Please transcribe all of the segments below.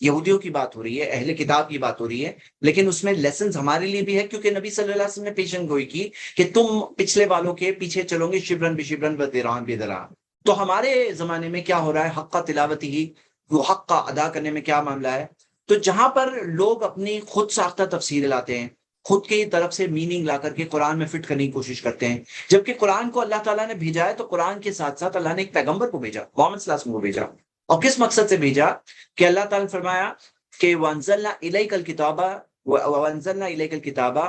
یہودیوں کی بات ہو رہی ہے، اہل کتاب کی بات ہو رہی ہے، لیکن اس میں لیسنز ہمارے لیے بھی ہے، کیونکہ نبی صلی اللہ علیہ وسلم نے پیشن گوئی کی کہ تم پچھلے والوں کے پیچھے چلو گے، شبرن بشبرن بدران بدران۔ تو ہمارے زمانے میں کیا ہو رہا ہے، حق کا تلاوت ہی، وہ حق کا ادا کرنے میں کیا معاملہ ہے؟ تو جہاں پر لوگ اپنی خود ساختہ تفسیر لاتے ہیں، خود کی طرف سے میننگ لا کر کے قرآن میں فٹ کرنے کی کوشش کرتے ہیں، جبکہ قرآن کو اللہ تعالیٰ نے بھیجا ہے، تو قرآن کے ساتھ ساتھ اللہ نے ایک پیغمبر کو بھیجا، محمد صلی اللہ علیہ وسلم کو بھیجا، اور کس مقصد سے بھیجا؟ کہ اللہ تعالیٰ نے فرمایا کہ وَأَنزَلْنَا إِلَيْكَ الْكِتَابَ وَأَنزَلْنَا إِلَيْكَ الْكِتَابَ،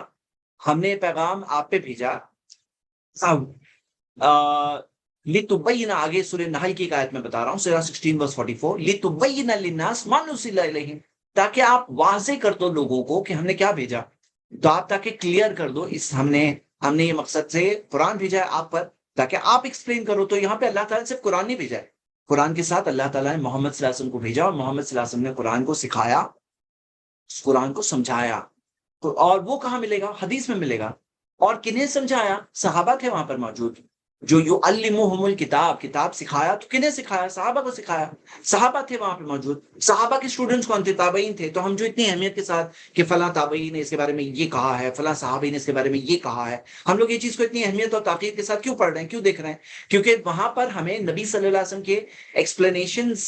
ہم نے پیغام آپ پہ بھیجا، لِتُبَيِّنَ، آگے سورہ نحل کی ایک آیت میں بتا رہا ہوں، سورہ 16 ورس 44، لِتُبَيِّنَ لِلنَّاسِ مَا نُزِّلَ إِلَيْهِمْ، تاکہ آپ واضح کر دو لوگوں کو کہ ہم نے کیا بھیجا، تو آپ تاکہ کلیئر کر دو، اس ہم نے یہ مقصد سے قرآن بھیجا ہے آپ پر، تاکہ آپ ایکسپلین کرو۔ تو یہاں پہ اللہ تعالیٰ نے صرف قرآن نہیں بھیجا ہے، قرآن کے ساتھ اللہ تعالیٰ نے محمد صلی اللہ علیہ وسلم کو بھیجا، اور محمد صلی اللہ علیہ وسلم نے قرآن کو سکھایا، اس قرآن کو سمجھایا۔ تو اور وہ کہاں ملے گا؟ حدیث میں ملے گا۔ اور کنہیں سمجھایا؟ صحابہ تھے وہاں پر موجود، جو یعلمہم الکتاب، کتاب سکھایا، تو کنہیں سکھایا؟ صحابہ کو سکھایا، صحابہ تھے وہاں پہ موجود۔ صحابہ کے اسٹوڈنٹس کون تھے؟ تابعین تھے۔ تو ہم جو اتنی اہمیت کے ساتھ کہ فلاں تابعی نے اس کے بارے میں یہ کہا ہے، فلاں صحابی نے اس کے بارے میں یہ کہا ہے، ہم لوگ یہ چیز کو اتنی اہمیت اور تاکید کے ساتھ کیوں پڑھ رہے ہیں، کیوں دیکھ رہے ہیں؟ کیونکہ وہاں پر ہمیں نبی صلی اللہ علیہ وسلم کے ایکسپلینیشنز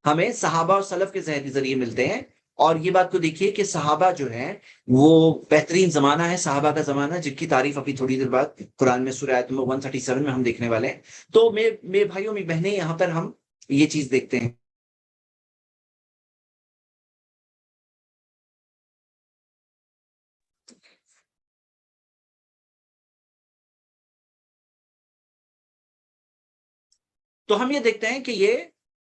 ہمیں صحابہ اور سلف کے ذریعے ملتے ہیں۔ اور یہ بات کو دیکھیے کہ صحابہ جو ہیں وہ بہترین زمانہ ہے، صحابہ کا زمانہ، جن کی تعریف ابھی تھوڑی دیر بعد قرآن میں سورہ آیت نمبر 137 میں ہم دیکھنے والے ہیں۔ تو میرے بھائیوں میری بہنیں، یہاں پر ہم یہ چیز دیکھتے ہیں۔ تو ہم یہ دیکھتے ہیں کہ یہ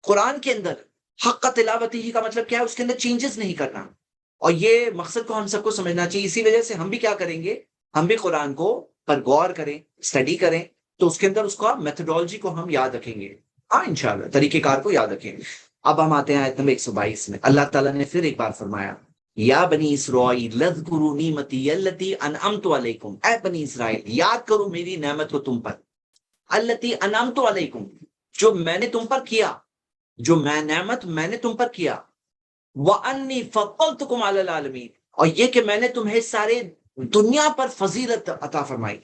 قرآن کے اندر حق کا تلاوت ہی کا مطلب کیا ہے، اس کے اندر چینجز نہیں کرنا، اور یہ مقصد کو ہم سب کو سمجھنا چاہیے۔ اسی وجہ سے ہم بھی کیا کریں گے، ہم بھی قرآن کو پر غور کریں، اسٹڈی کریں، تو اس کے اندر اس کا میتھڈولوجی کو ہم یاد رکھیں گے، ہاں انشاءاللہ طریقہ کار کو یاد رکھیں گے۔ اب ہم آتے ہیں آیت نمبر 122 میں، اللہ تعالیٰ نے پھر ایک بار فرمایا، یا بنی اسرائیل اذکروا نعمتی التی انعمت علیکم، اے بنی اسرائیل یاد کرو میری نعمت کو تم پر، التی انعمت علیکم، جو میں نے تم پر کیا، جو نعمت میں نے تم پر کیا، وَأَنِّي فَضَّلْتُكُمْ عَلَى الْعَالَمِينَ، اور یہ کہ میں نے تمہیں سارے دنیا پر فضیلت عطا فرمائی۔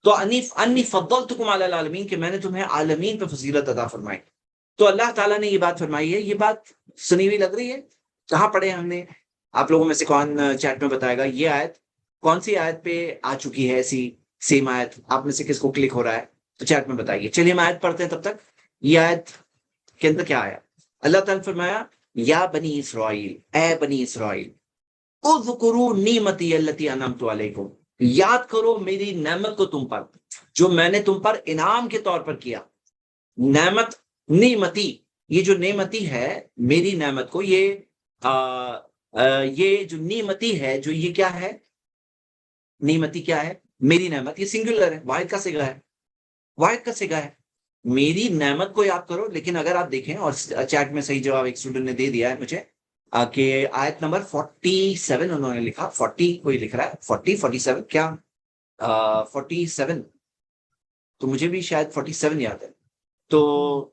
تو انی فضلتکم علی العالمین، کہ میں نے تمہیں عالمین پہ فضیلت عطا فرمائی۔ تو اللہ تعالیٰ نے یہ بات فرمائی ہے، یہ بات سنی ہوئی لگ رہی ہے؟ کہاں پڑھے ہم نے؟ آپ لوگوں میں سے کون چیٹ میں بتائے گا یہ آیت کون سی آیت پہ آ چکی ہے، ایسی سیم آیت آپ میں سے کس کو کلک ہو رہا ہے؟ تو چیٹ میں بتائیے۔ چلیے ہم آیت پڑھتے ہیں تب تک۔ یہ آیت کے اندر کیا آیا؟ اللہ تعالیٰ نے فرمایا، یا بنی اسرائیل، اے بنی اسرائیل، اذکروا نعمتی التی انعمت علیکم، یاد کرو میری نعمت کو تم پر، جو میں نے تم پر انعام کے طور پر کیا۔ نعمت، نعمتی، یہ جو نعمتی ہے میری نعمت کو، یہ جو نعمتی ہے، جو یہ کیا ہے، نعمتی کیا ہے؟ میری نعمت، یہ سنگولر ہے، واحد کا صیغہ ہے، واحد کا صیغہ ہے۔ میری نعمت کو یاد کرو۔ لیکن اگر آپ دیکھیں، اور چیٹ میں صحیح جواب ایک اسٹوڈنٹ نے دے دیا ہے مجھے، کہ آیت نمبر 47 انہوں نے لکھا، 40 کوئی لکھ رہا ہے، 47 کیا 47؟ تو مجھے بھی شاید 47 یاد ہے، تو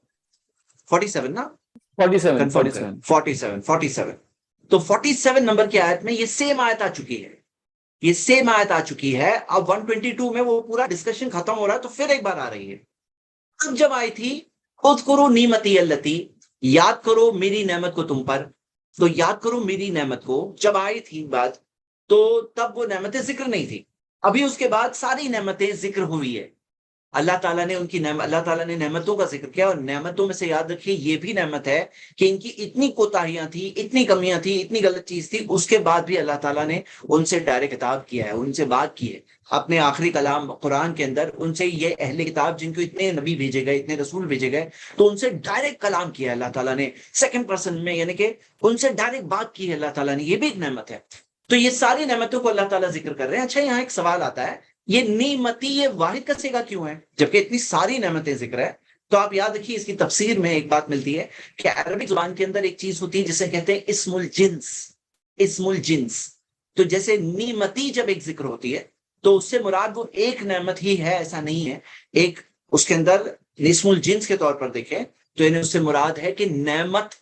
47 نا، 47 کنفرم کریں، 47 تو 47 نمبر کی آیت میں یہ سیم آیت آ چکی ہے، یہ سیم آیت آ چکی ہے۔ اب 122 میں وہ پورا ڈسکشن ختم ہو رہا ہے، تو پھر ایک بار آ رہی ہے۔ اب جب آئی تھی اذکروا نعمتی التی، یاد کرو میری نعمت کو تم پر، تو یاد کرو میری نعمت کو جب آئی تھی بات، تو تب وہ نعمتیں ذکر نہیں تھی، ابھی اس کے بعد ساری نعمتیں ذکر ہوئی ہے۔ اللہ تعالیٰ نے ان کی اللہ تعالیٰ نے نعمتوں کا ذکر کیا، اور نعمتوں میں سے یاد رکھیے یہ بھی نعمت ہے کہ ان کی اتنی کوتاہیاں تھی، اتنی کمیاں تھی، اتنی غلط چیز تھی، اس کے بعد بھی اللہ تعالیٰ نے ان سے ڈائریکٹ خطاب کیا ہے، ان سے بات کی ہے اپنے آخری کلام قرآن کے اندر۔ ان سے یہ اہل کتاب جن کو اتنے نبی بھیجے گئے، اتنے رسول بھیجے گئے، تو ان سے ڈائریکٹ کلام کیا ہے اللہ تعالیٰ نے، سیکنڈ پرسن میں، یعنی کہ ان سے ڈائریکٹ بات کی ہے اللہ تعالیٰ نے، یہ بھی ایک نعمت ہے۔ تو یہ ساری نعمتوں کو اللہ تعالیٰ ذکر کر رہے ہیں۔ اچھا، یہاں ایک سوال آتا ہے، یہ نعمتی یہ واحد کا صیغہ کیوں ہے جبکہ اتنی ساری نعمتیں ذکر ہے؟ تو آپ یاد رکھیے، اس کی تفسیر میں ایک بات ملتی ہے کہ عربک زبان کے اندر ایک چیز ہوتی ہے جسے کہتے ہیں اسم الجنس، اسم الجنس۔ تو جیسے نعمتی جب ایک ذکر ہوتی ہے تو اس سے مراد وہ ایک نعمت ہی ہے، ایسا نہیں ہے، ایک اس کے اندر اسم الجنس کے طور پر دیکھیں تو انہیں اس سے مراد ہے کہ نعمت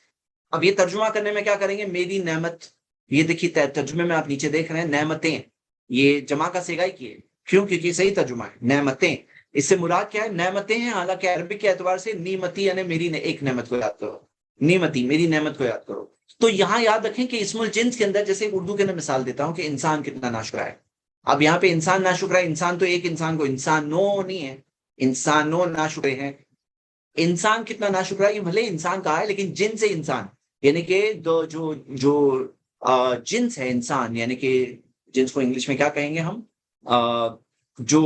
اب یہ ترجمہ کرنے میں کیا کریں گے؟ میری نعمت، یہ دیکھیے ترجمے میں آپ نیچے دیکھ رہے ہیں نعمتیں، یہ جمع کا صیغہ کی ہے، کیوں؟ کیونکہ صحیح ترجمہ ہے نعمتیں، اس سے مراد کیا ہے؟ نعمتیں ہیں، حالانکہ عربی کے اعتبار سے نیمتی یعنی میری ایک نعمت کو یاد کرو، نیمتی میری نعمت کو یاد کرو۔ تو یہاں یاد رکھیں کہ اسم الجنس کے اندر، جیسے اردو کے اندر مثال دیتا ہوں کہ انسان کتنا ناشکرا ہے، اب یہاں پہ انسان ناشکرا ہے، انسان تو ایک انسان کو انسانوں نہیں ہے، انسانوں ناشکرے ہیں، انسان کتنا ناشکرا ہے، یہ بھلے انسان کہا ہے لیکن جن سے انسان، یعنی کہ جو جنس ہے انسان، یعنی کہ جنس کو انگلش میں کیا کہیں گے ہم؟ جو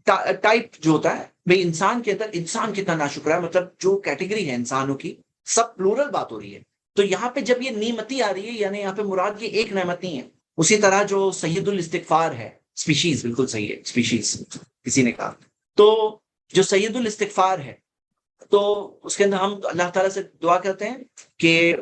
ٹائپ جو ہوتا ہے بھئی انسان کے اندر، انسان کتنا ناشکرا ہے، مطلب جو کیٹیگری ہے انسانوں کی، سب پلورل بات ہو رہی ہے۔ تو یہاں پہ جب یہ نعمتی آ رہی ہے، یعنی یہاں پہ مراد یہ ایک نعمت نہیں ہے۔ اسی طرح جو سید الاستغفار ہے، سپیشیز، بالکل صحیح ہے، سپیشیز کسی نے کہا، تو جو سید الاستغفار ہے، تو اس کے اندر ہم اللہ تعالیٰ سے دعا کرتے ہیں کہ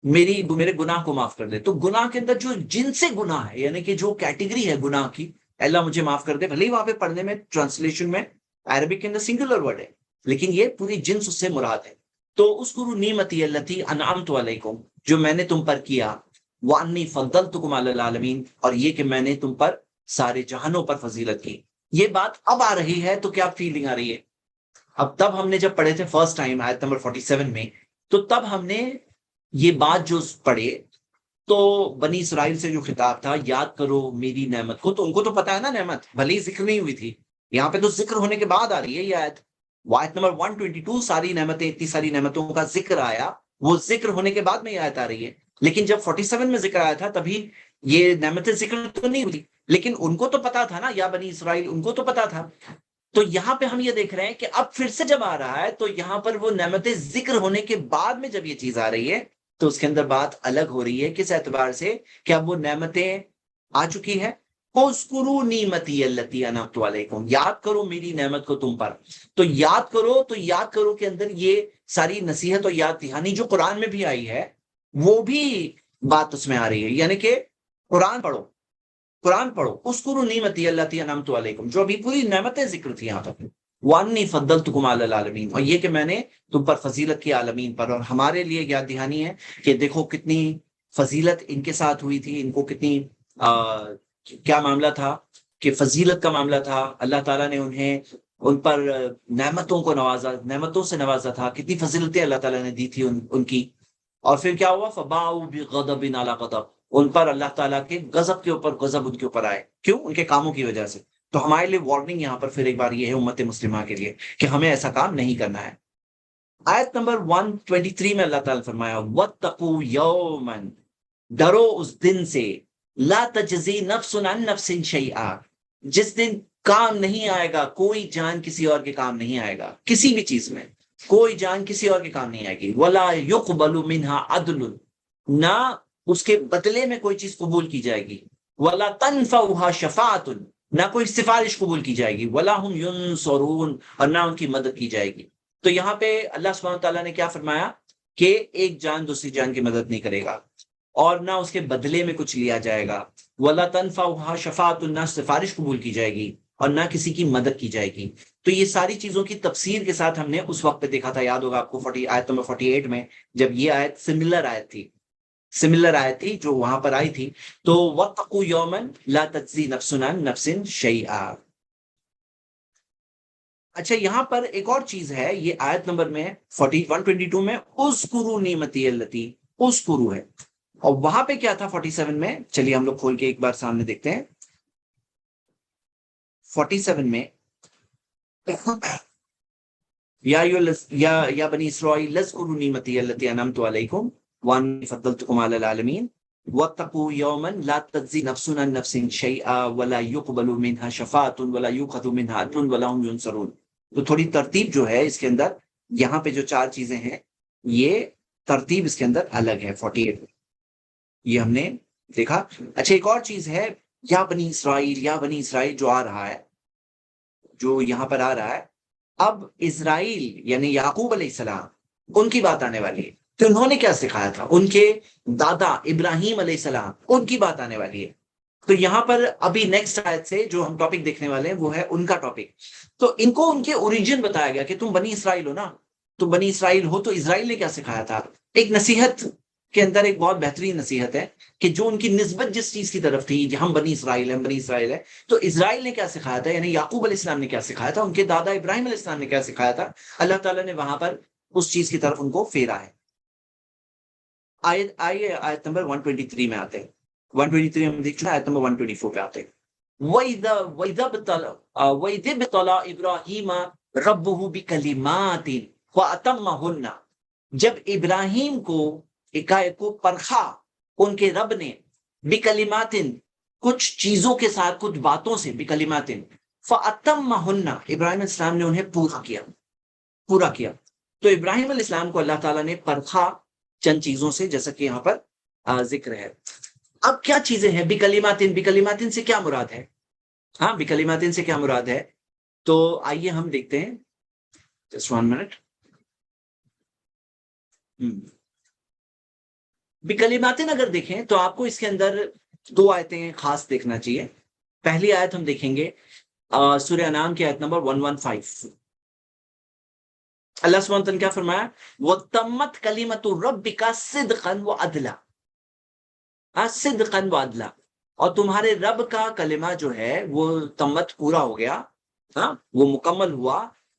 میرے گناہ کو معاف کر دے، تو گناہ کے اندر جو جن سے گناہ ہے، یعنی کہ جو کیٹیگری ہے گناہ کی، اللہ مجھے معاف کر دے، بھلے ہی وہاں پہ پڑھنے میں ٹرانسلیشن میں عربک کے اندر سنگولر ورڈ ہے، لیکن یہ پوری جنس اس سے مراد ہے۔ تو اذکروا نعمتی التی انعمت علیکم، جو میں نے تم پر کیا، وانی فضلتکم علی العالمین، اور یہ کہ میں نے تم پر سارے جہانوں پر فضیلت کی۔ یہ بات اب آ رہی ہے تو کیا فیلنگ آ رہی ہے؟ اب تب ہم نے جب پڑھے تھے فرسٹ ٹائم آیت نمبر 47 میں، تو تب ہم نے یہ بات جو پڑھے، تو بنی اسرائیل سے جو خطاب تھا، یاد کرو میری نعمت کو، تو ان کو تو پتا ہے نا نعمت، بھلے ہی ذکر نہیں ہوئی تھی، یہاں پہ تو ذکر ہونے کے بعد آ رہی ہے یہ آیت، آیت نمبر 122 ساری نعمتیں، اتنی ساری نعمتوں کا ذکر آیا، وہ ذکر ہونے کے بعد میں یہ آیت آ رہی ہے۔ لیکن جب 47 میں ذکر آیا تھا تبھی یہ نعمتیں ذکر تو نہیں ہوئی، لیکن ان کو تو پتا تھا نا، یا بنی اسرائیل، ان کو تو پتا تھا۔ تو یہاں پہ ہم یہ دیکھ رہے ہیں کہ اب پھر سے جب آ رہا ہے، تو یہاں پر وہ نعمتیں ذکر ہونے کے بعد میں جب یہ چیز آ رہی ہے، تو اس کے اندر بات الگ ہو رہی ہے، کس اعتبار سے؟ کہ اب وہ نعمتیں آ چکی ہے۔ اذکروا نعمتی التی انعمت علیکم، یاد کرو میری نعمت کو تم پر۔ تو یاد کرو، تو یاد کرو کے اندر یہ ساری نصیحت اور یاد دہانی جو قرآن میں بھی آئی ہے، وہ بھی بات اس میں آ رہی ہے، یعنی کہ قرآن پڑھو، قرآن پڑھو، اذکروا نعمتی التی انعمت علیکم، جو ابھی پوری نعمتیں ذکر تھی یہاں تک، وانی فضلتکم علی العالمین، اور یہ کہ میں نے تم پر فضیلت کی عالمین پر۔ اور ہمارے لیے یاد دہانی ہے کہ دیکھو کتنی فضیلت ان کے ساتھ ہوئی تھی، ان کو کتنی کیا معاملہ تھا کہ فضیلت کا معاملہ تھا، اللہ تعالیٰ نے انہیں ان پر نعمتوں کو نوازا، نعمتوں سے نوازا تھا، کتنی فضیلتیں اللہ تعالیٰ نے دی تھی ان کی۔ اور پھر کیا ہوا؟ فباؤوا بغضب علی غضب، ان پر اللہ تعالیٰ کے غضب کے اوپر غضب ان کے اوپر آئے، کیوں؟ ان کے کاموں کی وجہ سے۔ تو ہمارے لیے وارننگ یہاں پر پھر ایک بار یہ ہے امت مسلمہ کے لیے کہ ہمیں ایسا کام نہیں کرنا ہے۔ آیت نمبر 123 میں اللہ تعالیٰ نے فرمایا وَاتَّقُوا يَوْمًا، ڈرو اس دن سے، لا تجزی نفس عن نفس شیئا، جس دن کام نہیں آئے گا کوئی جان کسی اور کے کام نہیں آئے گا، کسی بھی چیز میں کوئی جان کسی اور کے کام نہیں آئے گی، ولا يقبل منها عدل، نہ اس کے بدلے میں کوئی چیز قبول کی جائے گی، ولا تنفعها شفاعت، نہ کوئی سفارش قبول کی جائے گی، ولا هم ينصرون، اور نہ ان کی مدد کی جائے گی۔ تو یہاں پہ اللہ سبحانہ تعالیٰ نے کیا فرمایا کہ ایک جان دوسری جان کی مدد نہیں کرے گا، اور نہ اس کے بدلے میں کچھ لیا جائے گا، ولا تنفعها شفاعت، نہ سفارش قبول کی جائے گی، اور نہ کسی کی مدد کی جائے گی۔ تو یہ ساری چیزوں کی تفسیر کے ساتھ ہم نے اس وقت پہ دیکھا تھا، یاد ہوگا آپ کو آیت نمبر 48 میں، جب یہ آیت سملر آیت تھی جو وہاں پر آئی تھی، تو وَاتَّقُوا يَوْمًا لَا تَجْزِي نَفْسٌ عَن نَفْسٍ شَيْئًا۔ اچھا، یہاں پر ایک اور چیز ہے، یہ آیت نمبر میں 122 میں اذکروا نعمتی التی، اذکروا ہے، اور وہاں پہ کیا تھا 47 میں؟ چلیے ہم لوگ کھول کے ایک بار سامنے دیکھتے ہیں۔ 47 میں یا بنی اسرائیل اذکروا نعمتی التی انعمت علیکم وانی فضلتکم علی العالمین واتقوا یوما لا تجزی نفس عن نفس شیئا ولا يقبل منها شفاعت ولا یؤخذ منها عدل ولا هم ينصرون۔ تو تھوڑی ترتیب جو ہے اس کے اندر، یہاں پہ جو چار چیزیں ہیں، یہ ترتیب اس کے اندر الگ ہے 48 میں، یہ ہم نے دیکھا۔ اچھا، ایک اور چیز ہے، یا بنی اسرائیل جو آ رہا ہے، جو یہاں پر آ رہا ہے، اب اسرائیل یعنی یعقوب علیہ السلام، ان کی بات آنے والی ہے، تو انہوں نے کیا سکھایا تھا، ان کے دادا ابراہیم علیہ السلام، ان کی بات آنے والی ہے۔ تو یہاں پر ابھی نیکسٹ آیت سے جو ہم ٹاپک دیکھنے والے ہیں وہ ہے ان کا ٹاپک۔ تو ان کو ان کے اوریجن بتایا گیا کہ تم بنی اسرائیل ہو نا، تو بنی اسرائیل ہو تو اسرائیل نے کیا سکھایا تھا؟ ایک نصیحت کے اندر ایک بہت بہترین نصیحت ہے کہ جو ان کی نسبت جس چیز کی طرف تھی، ہم بنی اسرائیل ہیں، بنی اسرائیل ہے، تو اسرائیل نے کیا سکھایا تھا، یعنی یعقوب علیہ السلام نے کیا سکھایا تھا، ان کے دادا ابراہیم علیہ السلام نے کیا سکھایا تھا، اللہ تعالیٰ نے وہاں پر اس چیز کی طرف ان کو پھیرا ہے۔ آئیے آیت نمبر 123 میں آتے ہیں۔ 123 ہم دیکھ چکے، آیت نمبر 124 پہ آتے ہیں۔ وَإِذِ ابْتَلَىٰ إِبْرَاهِيمَ رَبُّهُ بِكَلِمَاتٍ فَأَتَمَّهُنَّ، جب ابراہیم کو پرکھا ان کے رب نے، بکلمات، کچھ چیزوں کے ساتھ، کچھ باتوں سے، بکلمات فَأَتَمَّهُنَّ، ابراہیم علیہ السلام نے انہیں پورا کیا۔ تو ابراہیم علیہ السلام کو اللہ تعالیٰ نے پرکھا چند چیزوں سے، جیسا کہ یہاں پر ذکر ہے۔ اب کیا چیزیں ہیں بکلماتن؟ بکلماتن سے کیا مراد ہے؟ ہاں، بکلماتن سے کیا مراد ہے؟ تو آئیے ہم دیکھتے ہیں، جسٹ 1 منٹ۔ بکلماتن اگر دیکھیں تو آپ کو اس کے اندر 2 آیتیں خاص دیکھنا چاہیے۔ پہلی آیت ہم دیکھیں گے سورہ انعام کی آیت نمبر 115۔ اللہ سبحانہ وتعالیٰ نے کیا فرمایا؟ وَتَمَّتْ كَلِمَةُ رَبِّكَ صِدْقًا وَعَدْلًا، صدقاً وعدلا، اور تمہارے رب کا کلمہ جو ہے وہ تمت، پورا ہو گیا، وہ مکمل ہوا،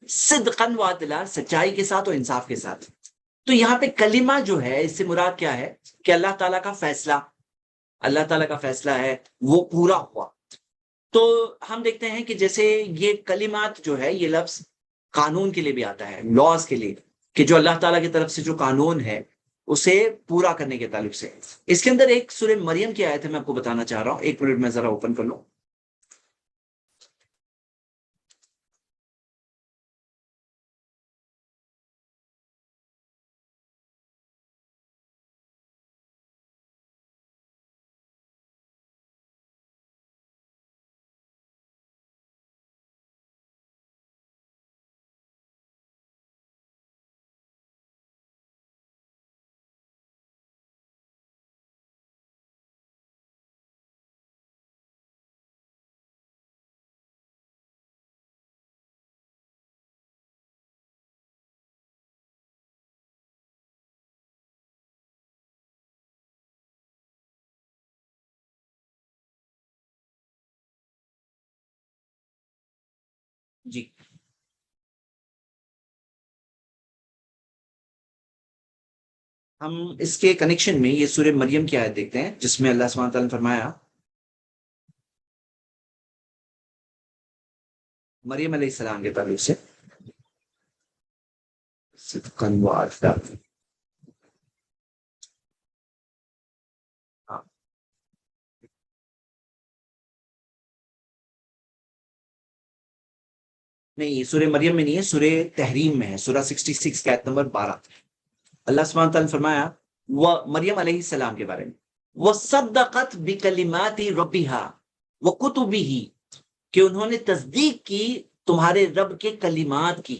صدقاً وعدلا، سچائی کے ساتھ اور انصاف کے ساتھ۔ تو یہاں پہ کلمہ جو ہے، اس سے مراد کیا ہے کہ اللہ تعالیٰ کا فیصلہ، اللہ تعالیٰ کا فیصلہ ہے وہ پورا ہوا۔ تو ہم دیکھتے ہیں کہ جیسے یہ کلمات جو ہے، یہ لفظ قانون کے لیے بھی آتا ہے، لاز کے لیے، کہ جو اللہ تعالیٰ کی طرف سے جو قانون ہے اسے پورا کرنے کے تعلق سے۔ اس کے اندر ایک سورہ مریم کی آیت ہے، میں آپ کو بتانا چاہ رہا ہوں، 1 منٹ میں ذرا اوپن کر لوں۔ جی، ہم اس کے کنیکشن میں یہ سورہ مریم کی آیت دیکھتے ہیں، جس میں اللہ سبحانہ تعالیٰ نے فرمایا، مریم علیہ السلام کے تعلق سے، صدقاً وعدلا، ہاں، نہیں، یہ سورہ مریم میں نہیں ہے، سورہ تحریم میں ہے، سورہ 66 کی آیت نمبر 12۔ اللہ سبحانہ تعالیٰ نے فرمایا وہ مریم علیہ السلام کے بارے میں، وَصَدَّقَتْ بِكَلِمَاتِ رَبِّهَا وَكُتُبِهِ، کہ انہوں نے تصدیق کی تمہارے رب کے کلمات کی،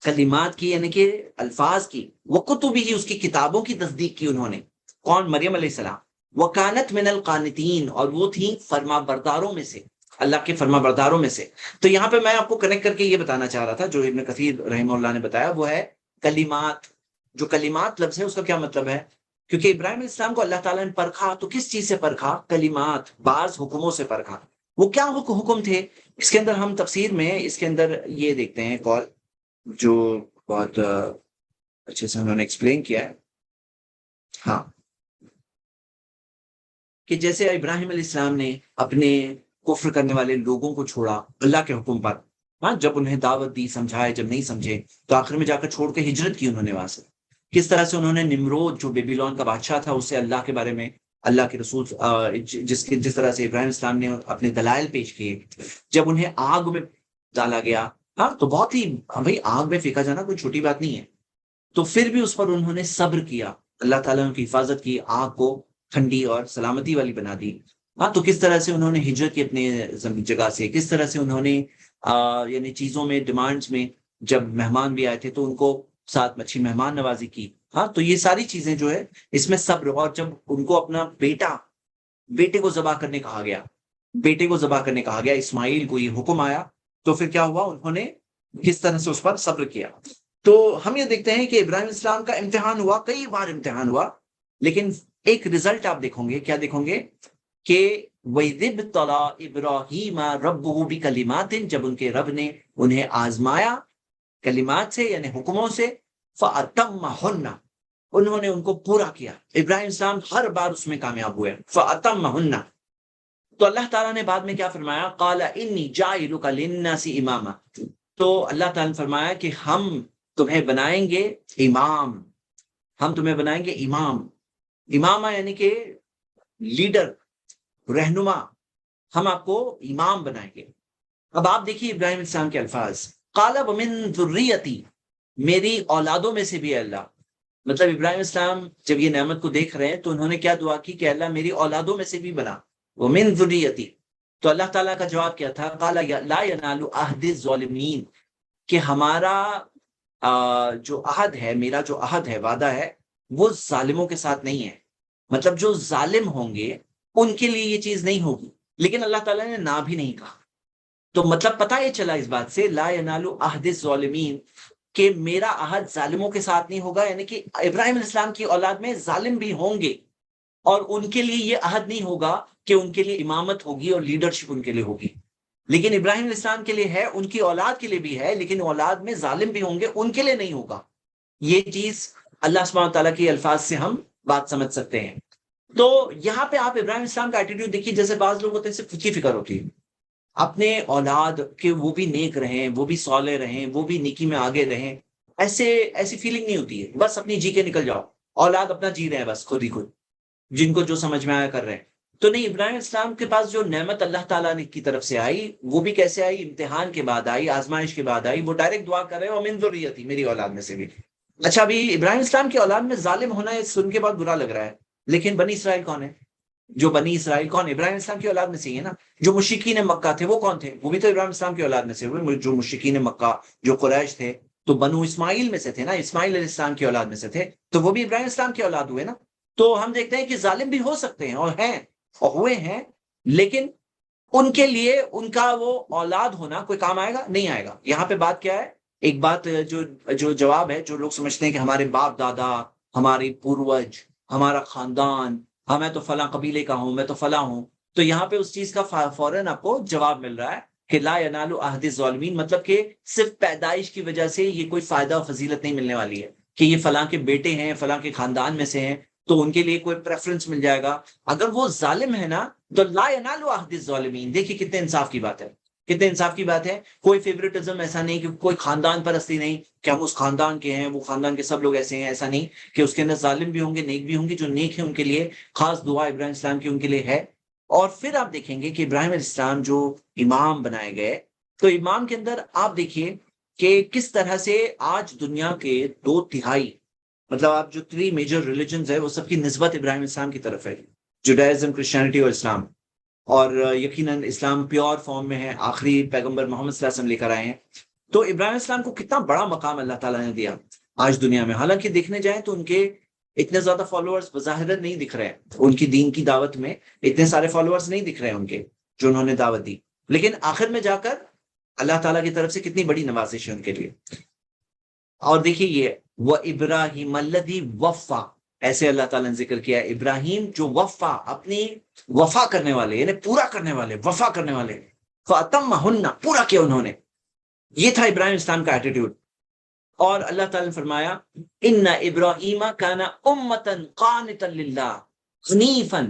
کلمات کی یعنی کہ الفاظ کی، وَكُتُبِهِ، اس کی کتابوں کی تصدیق کی انہوں نے۔ کون؟ مریم علیہ السلام۔ وَكَانَتْ مِنَ الْقَانِتِينَ، اور وہ تھیں فرما برداروں میں سے، اللہ کے فرما برداروں میں سے۔ تو یہاں پہ میں آپ کو کنیکٹ کر کے یہ بتانا چاہ رہا تھا، جو ابن کثیر رحمہ اللہ نے بتایا، وہ ہے کلمات۔ جو کلمات لفظ ہے اس کا کیا مطلب ہے؟ کیونکہ ابراہیم علیہ السلام کو اللہ تعالیٰ نے پرکھا، تو کس چیز سے پرکھا؟ کلمات، بعض حکموں سے پرکھا۔ وہ کیا حکم تھے؟ اس کے اندر ہم تفسیر میں اس کے اندر یہ دیکھتے ہیں قول، جو بہت اچھے سے انہوں نے ایکسپلین کیا ہے، ہاں، کہ جیسے ابراہیم علیہ السلام نے اپنے کفر کرنے والے لوگوں کو چھوڑا اللہ کے حکم پر، ہاں، جب انہیں دعوت دی، سمجھائے، جب نہیں سمجھے تو آخر میں جا کر چھوڑ کے ہجرت کی انہوں نے وہاں سے۔ کس طرح سے انہوں نے نمرود، جو بیبیلون کا بادشاہ تھا، اس سے اللہ کے بارے میں، اللہ کے رسول، جس طرح سے ابراہیم السلام نے اپنے دلائل پیش کیے، جب انہیں آگ میں ڈالا گیا، ہاں، تو بہت ہی، بھائی آگ میں پھینکا جانا کوئی چھوٹی بات نہیں ہے، تو پھر بھی اس پر انہوں نے صبر کیا، اللہ تعالیٰ نے ان کی حفاظت کی، آگ کو ٹھنڈی اور سلامتی والی بنا دی۔ ہاں، تو کس طرح سے انہوں نے ہجرت کی اپنے جگہ سے، کس طرح سے انہوں نے یعنی چیزوں میں، ڈیمانڈز میں، جب مہمان بھی آئے تھے تو ان کو ساتھ اچھی مہمان نوازی کی۔ ہاں، تو یہ ساری چیزیں جو ہے اس میں صبر، اور جب ان کو اپنا بیٹے کو ذبح کرنے کہا گیا، بیٹے کو ذبح کرنے کہا گیا، اسماعیل کو یہ حکم آیا، تو پھر کیا ہوا؟ انہوں نے کس طرح سے اس پر صبر کیا۔ تو ہم یہ دیکھتے ہیں کہ ابراہیم السلام کا امتحان ہوا، کئی بار امتحان ہوا، لیکن ایک رزلٹ آپ دیکھو گے، کیا دیکھو گے کہ وَإِذِ ابْتَلَىٰ إِبْرَاهِيمَ رَبُّهُ بِكَلِمَاتٍ، جب ان کے رب نے انہیں آزمایا کلمات سے یعنی حکموں سے، فَأَتَمَّهُنَّ، انہوں نے ان کو پورا کیا۔ ابراہیم السلام ہر بار اس میں کامیاب ہوئے، فَأَتَمَّهُنَّ۔ تو اللہ تعالیٰ نے بعد میں کیا فرمایا؟ قَالَ إِنِّي جَاعِلُكَ لِلنَّاسِ إِمَامًا، تو اللہ تعالیٰ نے فرمایا کہ ہم تمہیں بنائیں گے امام، ہم تمہیں بنائیں گے امام۔ امامہ یعنی کہ لیڈر، رہنما، ہم آپ کو امام بنائیں گے۔ اب آپ دیکھیے ابراہیم السلام کے الفاظ، قال ومن ذریتی، میری اولادوں میں سے بھی ہے اللہ۔ مطلب ابراہیم السلام جب یہ نعمت کو دیکھ رہے ہیں تو انہوں نے کیا دعا کی کہ اللہ میری اولادوں میں سے بھی بنا، ومن ذریتی۔ تو اللہ تعالیٰ کا جواب کیا تھا؟ قال لا ینال عہد الظالمین، کہ ہمارا جو عہد ہے، میرا جو عہد ہے، وعدہ ہے، وہ ظالموں کے ساتھ نہیں ہے۔ مطلب جو ظالم ہوں گے ان کے لیے یہ چیز نہیں ہوگی، لیکن اللہ تعالیٰ نے نہ بھی نہیں کہا۔ تو مطلب پتہ یہ چلا اس بات سے، لا ینال عہد الظالمین، کہ میرا عہد ظالموں کے ساتھ نہیں ہوگا، یعنی کہ ابراہیم علیہ السلام کی اولاد میں ظالم بھی ہوں گے، اور ان کے لیے یہ عہد نہیں ہوگا کہ ان کے لیے امامت ہوگی اور لیڈرشپ ان کے لیے ہوگی۔ لیکن ابراہیم علیہ السلام کے لیے ہے، ان کی اولاد کے لیے بھی ہے، لیکن اولاد میں ظالم بھی ہوں گے، ان کے لیے نہیں ہوگا۔ یہ چیز اللہ سبحانہ تعالیٰ کے الفاظ سے ہم بات سمجھ سکتے ہیں۔ تو یہاں پہ آپ ابراہیم السلام کا ایٹیٹیوڈ دیکھیے، جیسے بعض لوگ ہوتے ہیں صرف خود کی فکر ہوتی ہے، اپنے اولاد کے وہ بھی نیک رہیں، وہ بھی صالح رہیں، وہ بھی نیکی میں آگے رہیں، ایسی فیلنگ نہیں ہوتی ہے، بس اپنی جی کے نکل جاؤ، اولاد اپنا جی رہے ہیں بس خود ہی خود، جن کو جو سمجھ میں آیا کر رہے ہیں۔ تو نہیں، ابراہیم السلام کے پاس جو نعمت اللہ تعالیٰ نے کی طرف سے آئی، وہ بھی کیسے آئی؟ امتحان کے بعد آئی، آزمائش کے بعد آئی۔ وہ ڈائریکٹ دعا کر رہے ہیں ومن ذریتی، میری اولاد میں سے بھی۔ اچھا، ابھی ابراہیم السلام کی اولاد میں ظالم ہونا ہے سن کے بعد برا لگ رہا ہے، لیکن بنی اسرائیل کون ہے؟ جو بنی اسرائیل کون ہے؟ ابراہیم السلام کی اولاد میں سے ہی ہے نا۔ جو مشرکین مکہ تھے وہ کون تھے؟ وہ بھی تو ابراہیم السلام کی اولاد میں سے ہوئے۔ جو مشرکین مکہ، جو قریش تھے، تو بنو اسماعیل میں سے تھے نا، اسماعیل علیہ السلام کی اولاد میں سے تھے، تو وہ بھی ابراہیم السلام کی اولاد ہوئے نا۔ تو ہم دیکھتے ہیں کہ ظالم بھی ہو سکتے ہیں، اور ہیں اور ہوئے ہیں، لیکن ان کے لیے ان کا وہ اولاد ہونا کوئی کام آئے گا؟ نہیں آئے گا۔ یہاں پہ بات کیا ہے؟ ایک بات جو جواب ہے، جو لوگ سمجھتے ہیں کہ ہمارے باپ دادا، ہماری پوروج، ہمارا خاندان، ہاں میں تو فلاں قبیلے کا ہوں، میں تو فلاں ہوں، تو یہاں پہ اس چیز کا فوراً آپ کو جواب مل رہا ہے کہ لا ینال عہد الظالمین، مطلب کہ صرف پیدائش کی وجہ سے یہ کوئی فائدہ و فضیلت نہیں ملنے والی ہے کہ یہ فلاں کے بیٹے ہیں، فلاں کے خاندان میں سے ہیں تو ان کے لیے کوئی پریفرنس مل جائے گا۔ اگر وہ ظالم ہے نا تو لا ینال عہد الظالمین۔ دیکھیے کتنے انصاف کی بات ہے، کتنے انصاف کی بات ہے۔ کوئی فیوریٹزم ایسا نہیں، کہ کوئی خاندان پرستی نہیں کہ ہم اس خاندان کے ہیں، وہ خاندان کے سب لوگ ایسے ہیں، ایسا نہیں، کہ اس کے اندر ظالم بھی ہوں گے، نیک بھی ہوں گے۔ جو نیک ہیں ان کے لیے خاص دعا ابراہیم السلام کی ان کے لیے ہے۔ اور پھر آپ دیکھیں گے کہ ابراہیم علیہ السلام جو امام بنائے گئے، تو امام کے اندر آپ دیکھیے کہ کس طرح سے آج دنیا کے 2/3، مطلب آپ جو 3 میجر ریلیجنز ہے وہ سب کی نسبت ابراہیم علیہ السلام کی طرف ہے، جوڈائزم، کرسچینٹی اور اسلام۔ اور یقیناً اسلام پیور فارم میں ہے، آخری پیغمبر محمد صلی اللہ علیہ وسلم لے کر آئے ہیں۔ تو ابراہیم علیہ السلام کو کتنا بڑا مقام اللہ تعالیٰ نے دیا آج دنیا میں۔ حالانکہ دیکھنے جائیں تو ان کے اتنے زیادہ فالوورز بظاہر نہیں دکھ رہے ہیں، ان کی دین کی دعوت میں اتنے سارے فالوورز نہیں دکھ رہے ہیں ان کے، جو انہوں نے دعوت دی، لیکن آخر میں جا کر اللہ تعالیٰ کی طرف سے کتنی بڑی نوازش ہے ان کے لیے۔ اور دیکھیے یہ وہ ابراہیم الذی وفا، ایسے اللہ تعالیٰ نے ذکر کیا ہے ابراہیم جو وفا، اپنی وفا کرنے والے، یعنی پورا کرنے والے، وفا کرنے والے، فاتمہن، پورا کیا انہوں نے۔ یہ تھا ابراہیم اسلام کا ایٹیٹیوڈ۔ اور اللہ تعالیٰ نے فرمایا ان ابراہیم کان امتا قانتا للہ حنیفا،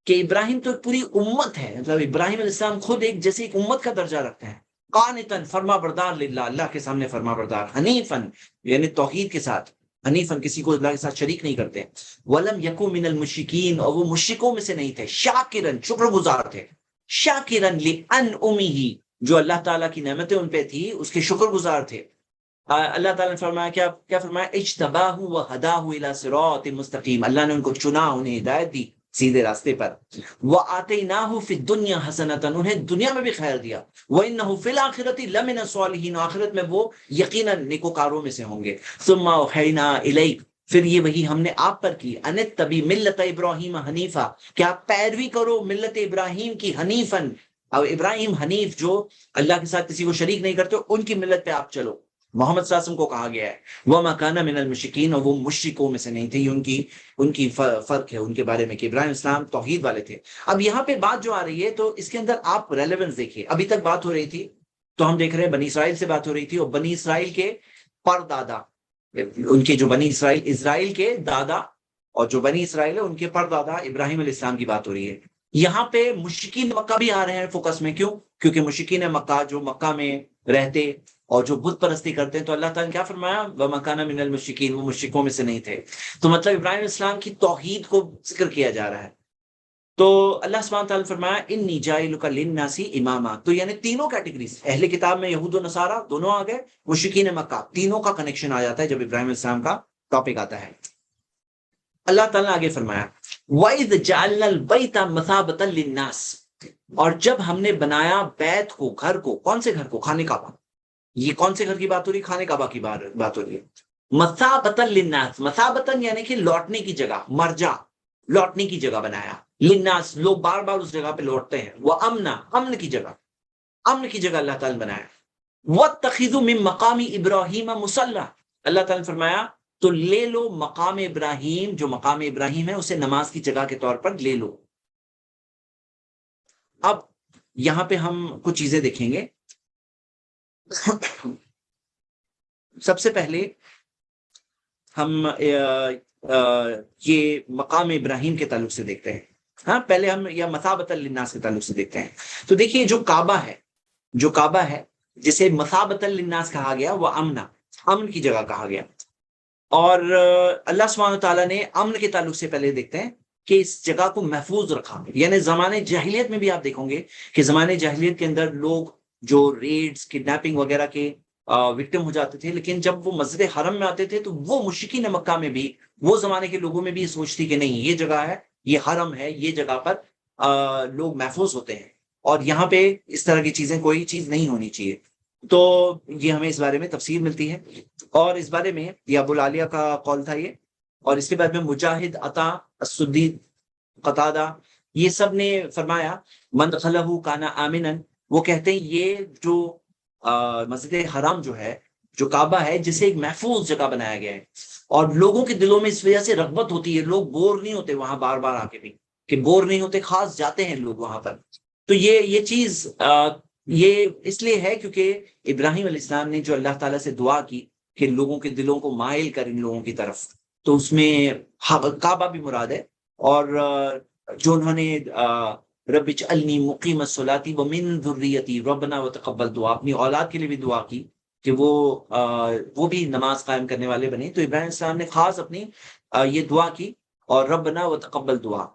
کہ ابراہیم تو ایک پوری امت ہے، مطلب ابراہیم علیہ السلام خود ایک جیسے ایک امت کا درجہ رکھتے ہیں، قانتا، فرما بردار، للہ، اللہ کے سامنے فرما بردار، حنیفا یعنی توحید کے ساتھ، حنیفا کسی کو اللہ کے ساتھ شریک نہیں کرتے، ولم یکن من المشرکین، اور وہ مشرکوں میں سے نہیں تھے، شاکرا، شکر گزار تھے، شاکرا لانعمہ، جو اللہ تعالیٰ کی نعمتیں ان پہ تھی اس کے شکر گزار تھے۔ اللہ تعالیٰ نے فرمایا کیا فرمایا؟ اجتباہ وہداہ الی صراط مستقیم، اللہ نے ان کو چنا، انہیں ہدایت دی سیدھے راستے پر۔ وآتیناہ فی الدنیا حسنۃ، انہیں دنیا میں بھی خیر دیا۔ وانہ فی الآخرۃ لمن الصالحین، آخرت میں وہ یقیناً نیکوکاروں میں سے ہوں گے۔ ثم اوحینا الیک، پھر یہ وہی ہم نے آپ پر کی، ان اتبع ملت ابراہیم حنیفا، کہ آپ پیروی کرو ملت ابراہیم کی، حنیفاً، اور ابراہیم حنیف جو اللہ کے ساتھ کسی کو شریک نہیں کرتے، ان کی ملت پہ آپ چلو۔ محمد صلی اللہ علیہ وسلم کو کہا گیا ہے وَمَا كَانَ مِنَ الْمُشْرِكِينَ، اور وہ مشرکوں میں سے نہیں تھے. یہ ان کی فرق ہے ان کے بارے میں کہ ابراہیم اسلام توحید والے تھے. اب یہاں پہ بات جو آ رہی ہے تو اس کے اندر آپ ریلیونس دیکھیے. ابھی تک بات ہو رہی تھی تو ہم دیکھ رہے ہیں بنی اسرائیل سے بات ہو رہی تھی، اور بنی اسرائیل کے پردادا، ان کے جو بنی اسرائیل کے دادا، اور جو بنی اسرائیل ہے ان کے پردادا ابراہیم علیہ السلام کی بات ہو رہی ہے. یہاں پہ مشرکین مکہ بھی آ رہے ہیں فوکس میں. کیوں؟ کیونکہ مشرکین مکہ جو مکہ میں رہتے اور جو بت پرستی کرتے ہیں، تو اللہ تعالیٰ نے کیا فرمایا؟ وَمَا كَانَ مِنَ الْمُشْرِكِينَ، وہ مشرکوں میں سے نہیں تھے. تو مطلب ابراہیم علیہ السلام کی توحید کو ذکر کیا جا رہا ہے. تو اللہ سبحانہ تعالیٰ نے فرمایا انی جاعلک للناس اماما. تو یعنی تینوں کیٹیگریز، اہل کتاب میں یہود و نصارہ دونوں آ گئے، مشرکین مکہ تینوں کا کنیکشن آ جاتا ہے جب ابراہیم علیہ السلام کا ٹاپک آتا ہے. اللہ تعالیٰ نے آگے فرمایا وَإِذْ جَعَلْنَا الْبَيْتَ مَثَابَةً لِلنَّاسِ، اور جب ہم نے بنایا بیت کو، گھر کو. کون سے گھر کو؟ خانہ کعبہ. یہ کون سے گھر کی بات ہو رہی ہے؟ خانہ کعبہ کی بات ہو رہی ہے. مثابۃ للناس، مثابۃ یعنی کہ لوٹنے کی جگہ، مرجع، لوٹنے کی جگہ بنایا. للناس، لوگ بار بار اس جگہ پہ لوٹتے ہیں. وہ امن کی جگہ، امن کی جگہ اللہ تعالیٰ نے بنایا. وَاتَّخِذُوا مِن مَّقَامِ إِبْرَاهِيمَ مُصَلًّى، اللہ تعالیٰ نے فرمایا تو لے لو مقام ابراہیم، جو مقام ابراہیم ہے اسے نماز کی جگہ کے طور پر لے لو. اب یہاں پہ ہم کچھ چیزیں دیکھیں گے. سب سے پہلے ہم یہ مقام ابراہیم کے تعلق سے دیکھتے ہیں. ہاں پہلے ہم یا مثابۃ للناس کے تعلق سے دیکھتے ہیں. تو دیکھیے جو کعبہ ہے جسے مثابۃ للناس کہا گیا، وہ امن کی جگہ کہا گیا. اور اللہ سبحانہ تعالیٰ نے امن کے تعلق سے پہلے دیکھتے ہیں کہ اس جگہ کو محفوظ رکھا. یعنی زمانے جاہلیت میں بھی آپ دیکھو گے کہ زمانے جاہلیت کے اندر لوگ جو ریڈز، کڈنیپنگ وغیرہ کے وکٹم ہو جاتے تھے، لیکن جب وہ مسجد حرم میں آتے تھے تو وہ مشرکین مکہ میں بھی، وہ زمانے کے لوگوں میں بھی یہ سوچتی کہ نہیں یہ جگہ ہے، یہ حرم ہے، یہ جگہ پر لوگ محفوظ ہوتے ہیں اور یہاں پہ اس طرح کی چیزیں، کوئی چیز نہیں ہونی چاہیے. تو یہ ہمیں اس بارے میں تفسیر ملتی ہے. اور اس بارے میں یہ ابو العالیہ کا قول تھا یہ، اور اس کے بعد میں مجاہد، عطا، السدی، قتادہ، یہ سب نے فرمایا من دخلہ کان آمنا. وہ کہتے ہیں یہ جو مسجد حرام جو ہے، جو کعبہ ہے، جسے ایک محفوظ جگہ بنایا گیا ہے، اور لوگوں کے دلوں میں اس وجہ سے رغبت ہوتی ہے، لوگ بور نہیں ہوتے وہاں بار بار آ کے بھی، کہ بور نہیں ہوتے، خاص جاتے ہیں لوگ وہاں پر. تو یہ چیز یہ اس لیے ہے کیونکہ ابراہیم علیہ السلام نے جو اللہ تعالیٰ سے دعا کی کہ لوگوں کے دلوں کو مائل کر ان لوگوں کی طرف، تو اس میں کعبہ بھی مراد ہے. اور جو انہوں نے رب اجعلنی مقیم الصلاۃ ومن ذریتی ربنا وتقبل دعا، اپنی اولاد کے لیے بھی دعا کی کہ وہ بھی نماز قائم کرنے والے بنے. تو ابراہیم السلام نے خاص اپنی یہ دعا کی، اور ربنا وتقبل دعا.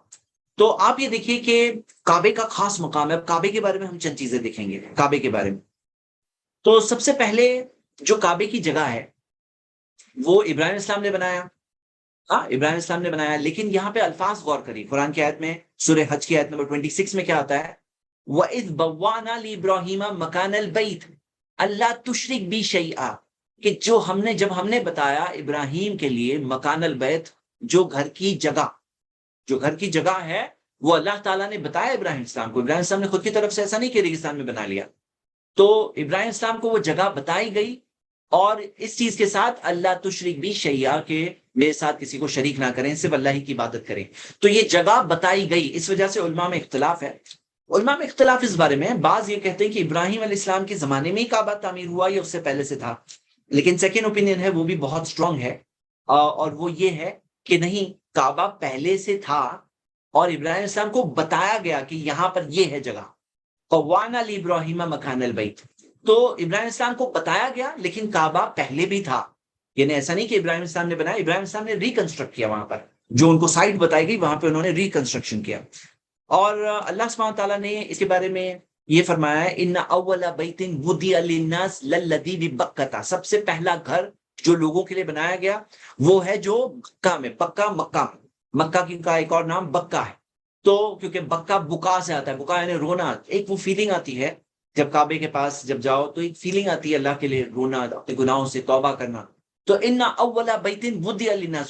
تو آپ یہ دیکھیے کہ کعبے کا خاص مقام ہے. اب کعبے کے بارے میں ہم چند چیزیں دیکھیں گے. کعبے کے بارے میں تو سب سے پہلے جو کعبے کی جگہ ہے وہ ابراہیم السلام نے بنایا. ہاں ابراہیم السلام نے بنایا، لیکن یہاں پہ الفاظ غور کریے. قرآن کی آیت میں، سورہ حج کی آیت نمبر 26 میں کیا آتا ہے؟ وَإِذْ بَوَّأْنَا لِإِبْرَاهِيمَ مَكَانَ الْبَيْتِ أَلَّا تُشْرِكْ بِي شَيْئًا، کہ جب ہم نے بتایا ابراہیم کے لیے مکان البیت، جو گھر کی جگہ ہے، وہ اللہ تعالیٰ نے بتایا ابراہیم السلام کو. ابراہیم السلام نے خود کی طرف سے ایسا نہیں کہ ریگستان میں بنا لیا. تو ابراہیم السلام کو وہ جگہ بتائی گئی، اور اس چیز کے ساتھ اللہ تشرک بھی شیعہ، کہ میرے ساتھ کسی کو شریک نہ کریں، صرف اللہ ہی کی عبادت کریں. تو یہ جگہ بتائی گئی. اس وجہ سے علماء میں اختلاف ہے. علماء میں اختلاف اس بارے میں، بعض یہ کہتے ہیں کہ ابراہیم علیہ السلام کے زمانے میں ہی کعبہ تعمیر ہوا یا اس سے پہلے سے تھا. لیکن سیکنڈ اوپینین ہے، وہ بھی بہت اسٹرانگ ہے، اور وہ یہ ہے کہ نہیں، کعبہ پہلے سے تھا اور ابراہیم السلام کو بتایا گیا کہ یہاں پر یہ ہے جگہ. قوانا لابراہیم مکان البیت، تو ابراہیم السلام کو بتایا گیا، لیکن کعبہ پہلے بھی تھا. یعنی ایسا نہیں کہ ابراہیم السلام نے بنایا، ابراہیم السلام نے ریکنسٹرکٹ کیا. وہاں پر جو ان کو سائٹ بتائی گئی وہاں پہ انہوں نے ریکنسٹرکشن کیا. اور اللہ سبحانہ تعالیٰ نے اس کے بارے میں یہ فرمایا ہے ان اول بیت وضع للناس للذی ببکہ، سب سے پہلا گھر جو لوگوں کے لیے بنایا گیا وہ ہے جو مکہ میں، مکہ کی کا ایک اور نام بکہ ہے. تو کیونکہ بکہ بکا سے آتا ہے، بکا یعنی رونا. ایک وہ فیلنگ آتی ہے جب کعبے کے پاس جب جاؤ تو ایک فیلنگ آتی ہے اللہ کے لیے، رونا، اپنے گناہوں سے توبہ کرنا. تو ان اول بیت وضع للناس،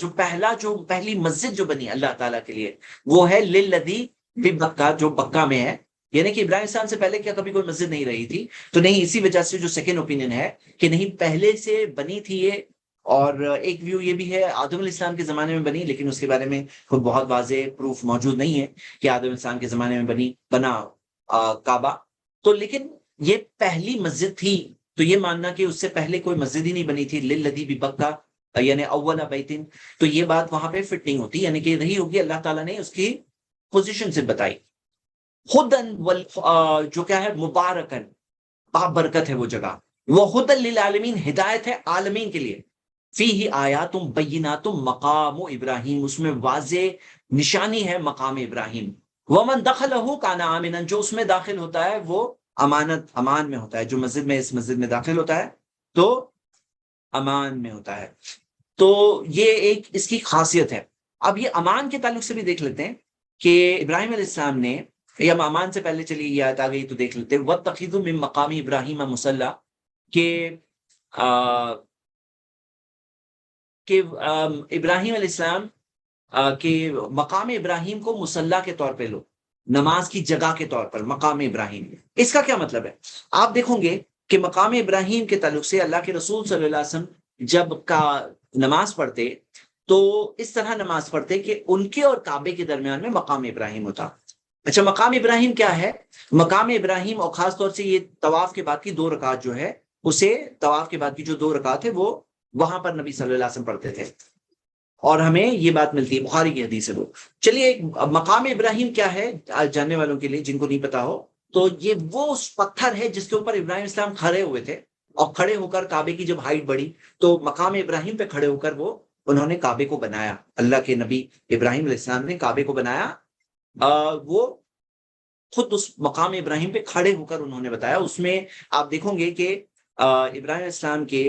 جو پہلی مسجد جو بنی اللہ تعالیٰ کے لیے وہ ہے للذی ببکہ، جو بکہ میں ہے. یعنی کہ ابراہیم السلام سے پہلے کیا کبھی کوئی مسجد نہیں رہی تھی؟ تو نہیں، اسی وجہ سے جو سیکنڈ اوپینین ہے کہ نہیں پہلے سے بنی تھی یہ. اور ایک ویو یہ بھی ہے آدم علیہ السلام کے زمانے میں بنی، لیکن اس کے بارے میں کوئی بہت واضح پروف موجود نہیں ہے کہ آدم علیہ السلام کے زمانے میں بنا کعبہ. تو لیکن یہ پہلی مسجد تھی، تو یہ ماننا کہ اس سے پہلے کوئی مسجد ہی نہیں بنی تھی للذی ببکہ یعنی اول بیتن، تو یہ بات وہاں پہ فٹ نہیں ہوتی. یعنی کہ رہی ہوگی اللہ تعالیٰ نے اس کی پوزیشن سے بتائی. خدن جو کیا ہے مبارکن، برکت ہے وہ جگہ. وہ خدن للعالمین، ہدایت ہے عالمین کے لیے. فیہ آیات بینات مقام ابراہیم، اس میں واضح نشانی ہے مقام ابراہیم. ومن دخلہ کان آمنا، جو اس میں داخل ہوتا ہے وہ امان میں ہوتا ہے. جو اس مسجد میں داخل ہوتا ہے تو امان میں ہوتا ہے. تو یہ ایک اس کی خاصیت ہے. اب یہ امان کے تعلق سے بھی دیکھ لیتے ہیں کہ ابراہیم علیہ السلام نے، یا امان سے پہلے چلیے یہ آیت آ گئی تو دیکھ لیتے ہیں. وَاتَّخِذُوا مِن مَّقَامِ ابراہیم مُصَلَّىٰ، کہ ابراہیم علیہ السلام کہ مقام ابراہیم کو مصلی کے طور پہ لو، نماز کی جگہ کے طور پر مقام ابراہیم. اس کا کیا مطلب ہے؟ آپ دیکھو گے کہ مقام ابراہیم کے تعلق سے اللہ کے رسول صلی اللہ علیہ وسلم جب نماز پڑھتے تو اس طرح نماز پڑھتے کہ ان کے اور کعبے کے درمیان میں مقام ابراہیم ہوتا. اچھا، مقام ابراہیم کیا ہے؟ مقام ابراہیم، اور خاص طور سے یہ طواف کے بعد کی 2 رکعت جو ہے، اسے طواف کے بعد کی جو 2 رکعت ہے وہ وہاں پر نبی صلی اللہ علیہ وسلم پڑھتے تھے، اور ہمیں یہ بات ملتی ہے، بخاری کی حدیث ہے وہ. چلیے ایک مقام ابراہیم کیا ہے جاننے والوں کے لیے، جن کو نہیں پتا ہو، تو یہ وہ پتھر ہے جس کے اوپر ابراہیم اسلام کھڑے ہوئے تھے، اور کھڑے ہو کر کعبے کی جب ہائٹ بڑھی تو مقام ابراہیم پہ کھڑے ہو کر انہوں نے کعبے کو بنایا. اللہ کے نبی ابراہیم علیہ السلام نے کعبے کو بنایا. وہ خود اس مقام ابراہیم پہ کھڑے ہو کر انہوں نے بتایا. اس میں آپ دیکھو گے کہ ابراہیم اسلام کے،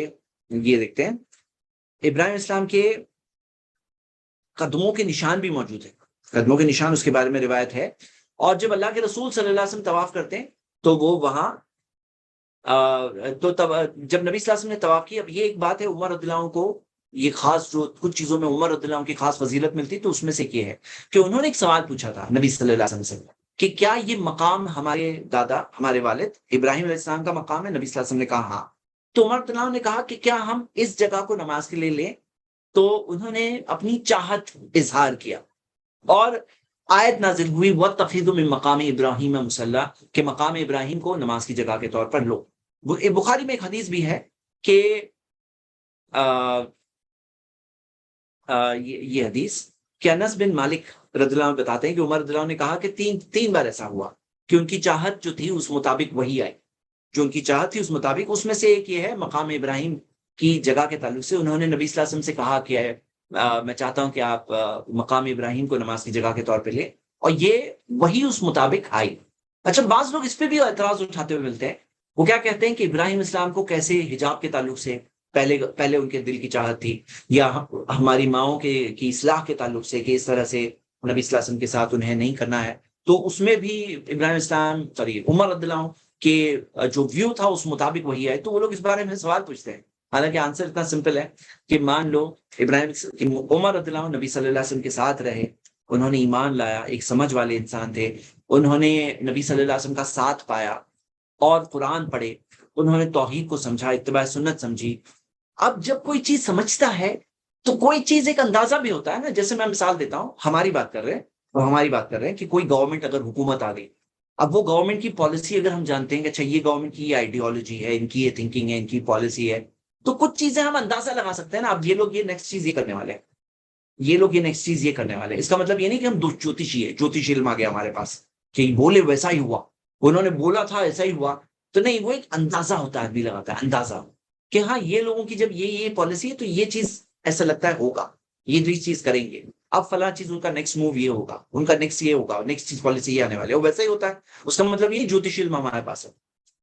یہ دیکھتے ہیں، ابراہیم اسلام کے قدموں کے نشان بھی موجود ہیں. قدموں کے نشان، اس کے بارے میں روایت ہے. اور جب اللہ کے رسول صلی اللہ علیہ وسلم طواف کرتے ہیں تو وہ وہاں جب نبی صلی اللہ علیہ وسلم نے طواف کی. اب یہ ایک بات ہے، عمر رضی اللہ عنہ کو یہ خاص، جو کچھ چیزوں میں عمر رضی اللہ عنہ کی خاص فضیلت ملتی، تو اس میں سے یہ ہے کہ انہوں نے ایک سوال پوچھا تھا نبی صلی اللہ علیہ وسلم سے کہ کیا یہ مقام ہمارے دادا، ہمارے والد ابراہیم علیہ السلام کا مقام ہے؟ نبی صلی اللہ علیہ وسلم نے کہا ہاں. تو عمر رضی اللہ عنہ نے کہا کہ کیا ہم اس جگہ کو نماز کے لیے لیں؟ تو انہوں نے اپنی چاہت اظہار کیا، اور آیت نازل ہوئی وَاتَّخِذُوا مِن مَّقَامِ ابراہیم مُصَلَّىٰ، کہ مقام ابراہیم کو نماز کی جگہ کے طور پر لو. بخاری میں ایک حدیث بھی ہے کہ یہ حدیث کہ انس بن مالک رضی اللہ عنہ بتاتے ہیں کہ عمر رضی اللہ عنہ نے کہا کہ تین بار ایسا ہوا کہ ان کی چاہت جو تھی اس مطابق وہی آئی، جو ان کی چاہت تھی اس مطابق. اس میں سے ایک یہ ہے مقام ابراہیم کی جگہ کے تعلق سے انہوں نے نبی صلی اللہ علیہ وسلم سے کہا کہ میں چاہتا ہوں کہ آپ مقام ابراہیم کو نماز کی جگہ کے طور پہ لیں، اور یہ وہی اس مطابق آئی. اچھا، بعض لوگ اس پہ بھی اعتراض اٹھاتے ہوئے ملتے ہیں. وہ کیا کہتے ہیں کہ ابراہیم اسلام کو کیسے حجاب کے تعلق سے پہلے ان کے دل کی چاہت تھی، یا ہماری ماؤں کی اصلاح کے تعلق سے کہ اس طرح سے نبی صلی اللہ علیہ وسلم کے ساتھ انہیں نہیں کرنا ہے. تو اس میں بھی ابراہیم اسلام عمر رضی اللہ عنہ کہ جو ویو تھا اس مطابق وہی ہے. تو وہ لوگ اس بارے میں سوال پوچھتے ہیں، حالانکہ آنسر اتنا سمپل ہے کہ مان لو عمر رضی اللہ عنہ نبی صلی اللہ علیہ وسلم کے ساتھ رہے، انہوں نے ایمان لایا، ایک سمجھ والے انسان تھے، انہوں نے نبی صلی اللہ علیہ وسلم کا ساتھ پایا اور قرآن پڑھے، انہوں نے توحید کو سمجھا، اتباع سنت سمجھی. اب جب کوئی چیز سمجھتا ہے تو کوئی چیز ایک اندازہ بھی ہوتا ہے نا. جیسے میں مثال دیتا ہوں، ہماری بات کر رہے ہیں کہ کوئی گورنمنٹ اگر حکومت آ گئی، اب وہ گورنمنٹ کی پالیسی اگر ہم جانتے ہیں کہ اچھا یہ گورنمنٹ کی یہ آئیڈیالوجی ہے، ان کی یہ تھنکنگ ہے، ان کی پالیسی ہے، تو کچھ چیزیں ہم اندازہ لگا سکتے ہیں نا. اب یہ لوگ یہ نیکسٹ چیز یہ کرنے والے ہیں، یہ لوگ یہ نیکسٹ چیز یہ کرنے والے ہیں. اس کا مطلب یہ نہیں کہ ہم جوتش علم آ گیا ہمارے پاس کہ بولے ویسا ہی ہوا، انہوں نے بولا تھا ایسا ہی ہوا. تو نہیں، وہ ایک اندازہ ہوتا ہے، آدمی لگاتا ہے اندازہ کہ ہاں یہ لوگوں کی جب یہ پالیسی ہے تو یہ چیز ایسا لگتا ہے ہوگا، یہ چیز کریں گے، اب فلاں چیز ان کا نیکسٹ موو یہ ہوگا، ان کا نیکسٹ یہ ہوگا، نیکسٹ چیز پالیسی یہ آنے والے، وہ ویسا ہی ہوتا ہے. اس کا مطلب یہ جوتش علم ہمارے پاس ہے.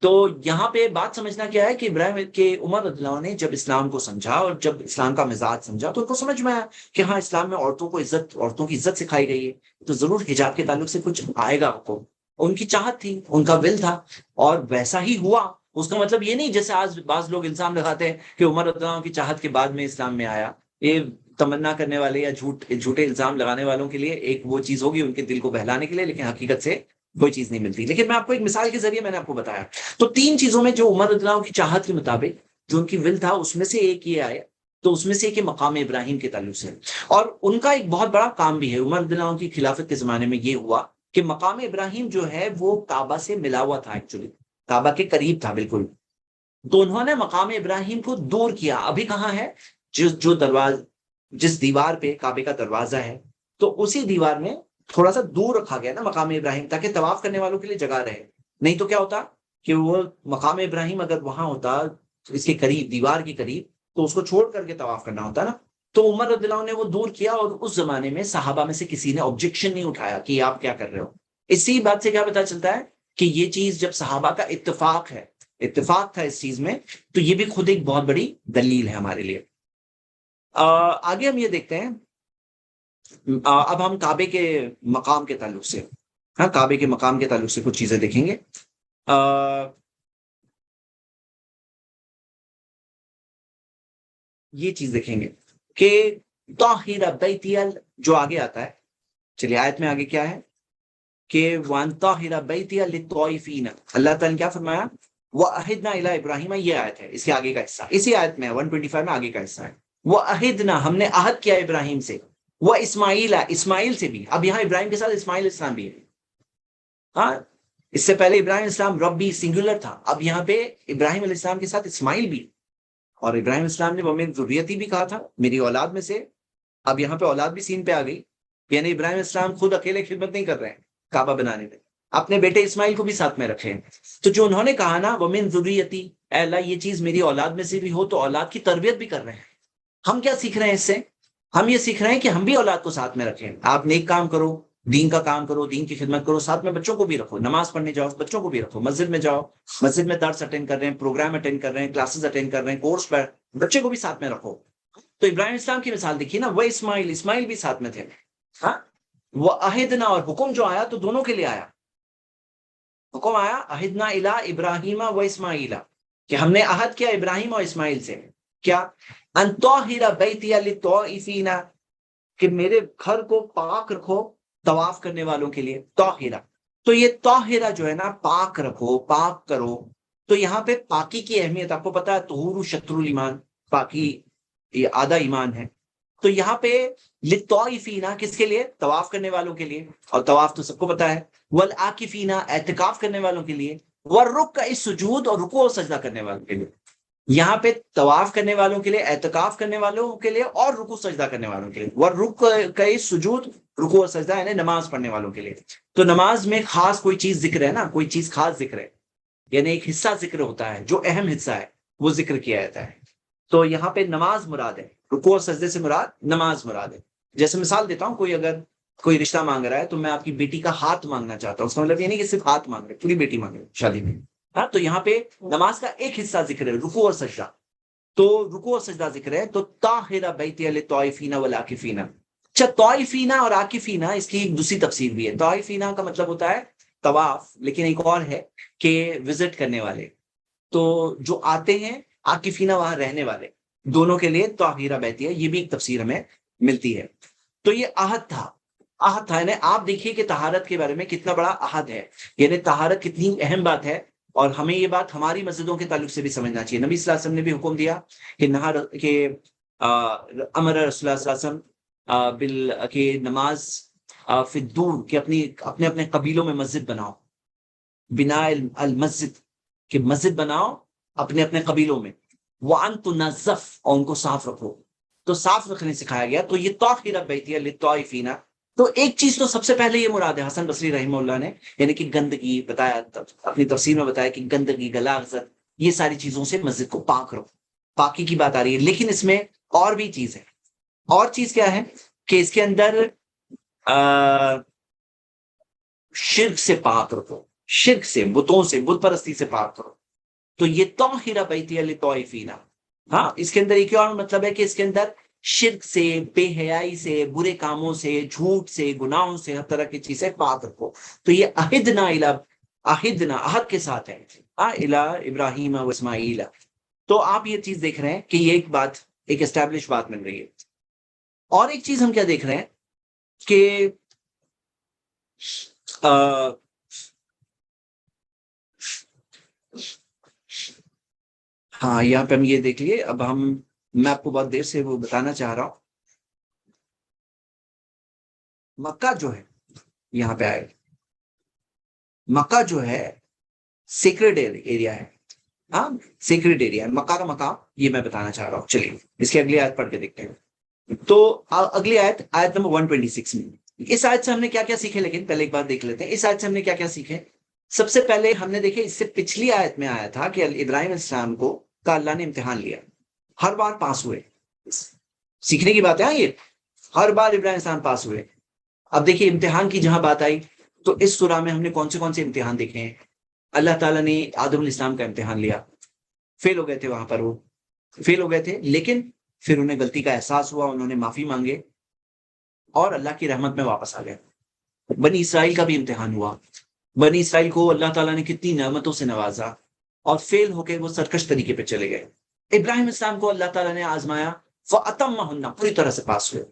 تو یہاں پہ بات سمجھنا کیا ہے کہ ابراہیم کے عمر رضی اللہ عنہ نے جب اسلام کو سمجھا اور جب اسلام کا مزاج سمجھا تو ان کو سمجھ میں آیا کہ ہاں اسلام میں عورتوں کی عزت سکھائی گئی ہے، تو ضرور حجاب کے تعلق سے کچھ آئے گا. کو ان کی چاہت تھی، ان کا ول تھا، اور ویسا ہی ہوا. اس کا مطلب یہ نہیں جیسے آج بعض لوگ الزام لگاتے ہیں کہ عمر رضی اللہ عنہ کی چاہت کے بعد میں اسلام میں آیا. یہ تمنا کرنے والے یا جھوٹے الزام لگانے والوں کے لیے ایک وہ چیز ہوگی ان کے دل کو بہلانے کے لیے، لیکن حقیقت سے کوئی چیز نہیں ملتی. لیکن میں آپ کو ایک مثال کے ذریعے میں نے آپ کو بتایا. تو 3 چیزوں میں جو عمر رضی اللہ عنہ کی چاہت کے مطابق جو ان کی ول تھا اس میں سے ایک یہ آیا. تو اس میں سے ایک مقام ابراہیم کے تعلق سے, اور ان کا ایک بہت بڑا کام بھی ہے. عمر رضی اللہ عنہ کی خلافت کے زمانے میں یہ ہوا کہ مقام ابراہیم جو ہے وہ کعبہ سے ملا ہوا تھا, ایکچولی کعبہ کے قریب تھا بالکل. تو انہوں نے مقام ابراہیم کو دور کیا. ابھی کہاں ہے؟ جو دروازہ, جس دیوار پہ کعبے کا دروازہ ہے, تو اسی دیوار میں تھوڑا سا دور رکھا گیا نا مقام ابراہیم, تاکہ طواف کرنے والوں کے لیے جگہ رہے. نہیں تو کیا ہوتا کہ وہ مقام ابراہیم اگر وہاں ہوتا اس کے قریب, دیوار کے قریب, تو اس کو چھوڑ کر کے طواف کرنا ہوتا نا. تو عمر رضی اللہ عنہ نے وہ دور کیا, اور اس زمانے میں صحابہ میں سے کسی نے آبجیکشن نہیں اٹھایا کہ آپ کیا کر رہے ہو. اسی بات سے کیا پتا چلتا ہے کہ یہ چیز جب صحابہ کا اتفاق تھا اس چیز میں, تو یہ بھی خود ایک بہت بڑی دلیل ہے ہمارے لیے. آگے ہم یہ دیکھتے ہیں. اب ہم کعبے کے مقام کے تعلق سے, ہاں کعبے کے مقام کے تعلق سے کچھ چیزیں دیکھیں گے. یہ چیز دیکھیں گے کہ طاہر بیتی جو آگے آتا ہے, چلیے آیت میں آگے کیا ہے کہ وان طاہر بیتی للطائفین, اللہ تعالیٰ نے کیا فرمایا؟ وَأَهِدْنَا إِلَىٰ إِبْرَاهِيمَ, یہ آیت ہے, اس کے آگے کا حصہ, اسی آیت میں 125 میں آگے کا حصہ ہے. وَأَهِدْنَا, ہم نے عہد کیا ابراہیم سے, وَإِسْمَاعِيلَ, اسماعیل سے بھی. اب یہاں ابراہیم کے ساتھ اسماعیل اسلام بھی ہے. ہاں, اس سے پہلے ابراہیم اسلام ربی سنگولر تھا, اب یہاں پہ ابراہیم علیہ السلام کے ساتھ اسماعیل بھی. اور ابراہیم اسلام نے وَمِن ذُرِّيَّتِي بھی کہا تھا, میری اولاد میں سے. اب یہاں پہ اولاد بھی سین پہ آ گئی, یعنی ابراہیم اسلام خود اکیلے خدمت نہیں کر رہے ہیں کعبہ بنانے میں, اپنے بیٹے اسماعیل کو بھی ساتھ میں رکھے ہیں. تو جو انہوں نے کہا نا وَمِن ذُرِّيَّتِي, اے اللہ یہ چیز میری اولاد میں سے بھی ہو, تو اولاد کی تربیت بھی کر رہے ہیں. ہم کیا سیکھ رہے ہیں اس سے؟ ہم یہ سیکھ رہے ہیں کہ ہم بھی اولاد کو ساتھ میں رکھیں. آپ نیک کام کرو, دین کا کام کرو, دین کی خدمت کرو, ساتھ میں بچوں کو بھی رکھو, نماز پڑھنے جاؤ بچوں کو بھی رکھو, مسجد میں جاؤ, مسجد میں درس اٹینڈ کر رہے ہیں, پروگرام اٹینڈ کر رہے ہیں, کلاسز اٹینڈ کر رہے ہیں, کورس پر, بچے کو بھی ساتھ میں رکھو. تو ابراہیم اسلام کی مثال دیکھیے نا, وہ اسماعیل بھی ساتھ میں تھے. ہاں, وہ عہدنا, اور حکم جو آیا تو دونوں کے لیے آیا. حکم آیا عہدنا الی ابراہیم و اسماعیل, کہ ہم نے عہد کیا ابراہیم اور اسماعیل سے, کیا؟ ان طاہر بیتی للطائفین, کہ میرے گھر کو پاک رکھو طواف کرنے والوں کے لیے. طاہرہ, تو یہ طاہرہ جو ہے نا, پاک رکھو, پاک کرو. تو یہاں پہ پاکی کی اہمیت آپ کو پتا ہے, طہور شطر الایمان, پاکی یہ آدھا ایمان ہے. تو یہاں پہ للطائفین کس کے لیے؟ طواف کرنے والوں کے لیے, اور طواف تو سب کو پتا ہے. والعاکفین, اعتکاف کرنے والوں کے لیے. والرکع السجود, اور رکوع اور سجدہ کرنے والوں کے لیے. یہاں پہ طواف کرنے والوں کے لیے, اعتکاف کرنے والوں کے لیے, اور رکوع سجدہ کرنے والوں کے لیے. والرکع السجود, رکوع اور سجدہ یعنی نماز پڑھنے والوں کے لیے. تو نماز میں خاص کوئی چیز ذکر ہے نا, کوئی چیز خاص ذکر ہے, یعنی ایک حصہ ذکر ہوتا ہے, جو اہم حصہ ہے وہ ذکر کیا جاتا ہے. تو یہاں پہ نماز مراد ہے, رکوع اور سجدے سے مراد نماز مراد ہے. جیسے مثال دیتا ہوں, کوئی رشتہ مانگ رہا ہے, تو میں آپ کی بیٹی کا ہاتھ مانگنا چاہتا ہوں, اس کا مطلب یہ نہیں کہ صرف ہاتھ مانگ رہے, پوری بیٹی مانگ رہے شادی میں. ہاں, تو یہاں پہ نماز کا ایک حصہ ذکر ہے, رکوع اور سجدہ. تو رکوع اور سجدہ ذکر ہے. تو طاہر بیتی للطائفین والعاکفین. اچھا, طائفین اور عاکفین, اس کی ایک دوسری تفسیر بھی ہے. طائفین کا مطلب ہوتا ہے طواف, لیکن ایک اور ہے کہ وزٹ کرنے والے. تو جو آتے ہیں, عاکفین وہاں رہنے والے, دونوں کے لیے طاہرہ بیتی ہے. یہ بھی ایک تفسیر ہمیں ملتی ہے. تو یہ عہد تھا, یعنی آپ دیکھیے کہ طہارت کے بارے میں کتنا بڑا عہد ہے, یعنی طہارت کتنی اہم بات ہے. اور ہمیں یہ بات ہماری مسجدوں کے تعلق سے بھی سمجھنا چاہیے. نبی صلی اللہ علیہ وسلم نے بھی حکم دیا کہ امر رسول اللہ صلی اللہ علیہ وسلم کہ نماز فی الدور, کہ اپنے اپنے قبیلوں میں مسجد بناؤ. بنا المسجد, کہ مسجد بناؤ اپنے اپنے قبیلوں میں. وان تنظف, اور ان کو صاف رکھو. تو صاف رکھنے سکھایا گیا. تو یہ طاہرہ بیتی للطائفین, تو ایک چیز تو سب سے پہلے یہ مراد ہے, حسن بصری رحمہ اللہ نے, یعنی کہ گندگی بتایا, اپنی تفسیر میں بتایا کہ گندگی, غلاظت, یہ ساری چیزوں سے مسجد کو پاک رکھو. پاکی کی بات آ رہی ہے. لیکن اس میں اور بھی چیز ہے. اور چیز کیا ہے کہ اس کے اندر شرک سے پاک رکھو, شرک سے, بتوں سے, بت پرستی سے پاک کرو. تو یہ طاہرہ بیتی للطائفین. ہاں, اس کے اندر ایک اور مطلب ہے کہ اس کے اندر شرک سے, بے حیائی سے, برے کاموں سے, جھوٹ سے, گناہوں سے, ہر طرح کی چیزیں پاک رکھو. تو یہ عہدنا عہد کے ساتھ ہے, الی ابراہیم و اسماعیل. تو آپ یہ چیز دیکھ رہے ہیں کہ یہ ایک اسٹیبلش بات مل رہی ہے. اور ایک چیز ہم کیا دیکھ رہے ہیں کہ ہاں یہاں پہ ہم یہ دیکھ لیے. اب میں آپ کو بہت دیر سے وہ بتانا چاہ رہا ہوں. مکہ جو ہے یہاں پہ آئے, مکہ جو ہے سیکرڈ ایریا ہے. ہاں سیکرڈ ایریا ہے مکہ کا مقام, یہ میں بتانا چاہ رہا ہوں. چلیے اس کی اگلی آیت پڑھ کے دیکھتے ہیں. تو اگلی آیت, آیت نمبر 126 میں. اس آیت سے ہم نے کیا کیا سیکھے, لیکن پہلے ایک بار دیکھ لیتے ہیں اس آیت سے ہم نے کیا کیا سیکھے. سب سے پہلے ہم نے دیکھے, اس سے پچھلی آیت میں آیا تھا کہ ابراہیم السلام کو کا اللہ نے امتحان لیا, ہر بار پاس ہوئے. سیکھنے کی بات ہے یہ, ہر بار ابراہیم السلام پاس ہوئے. اب دیکھیے امتحان کی جہاں بات آئی تو اس سورہ میں ہم نے کون سے امتحان دیکھے ہیں. اللہ تعالیٰ نے آدم علیہ السلام کا امتحان لیا, فیل ہو گئے تھے وہاں پر, وہ فیل ہو گئے تھے, لیکن پھر انہیں غلطی کا احساس ہوا, انہوں نے معافی مانگے اور اللہ کی رحمت میں واپس آ گئے. بنی اسرائیل کا بھی امتحان ہوا, بنی اسرائیل کو اللہ تعالیٰ نے کتنی نعمتوں سے نوازا اور فیل ہو کے وہ سرکش طریقے پہ چلے گئے. ابراہیم السلام کو اللہ تعالیٰ نے آزمایا, فَأَتَمَّهُنَّ پوری طرح سے پاس ہوئے.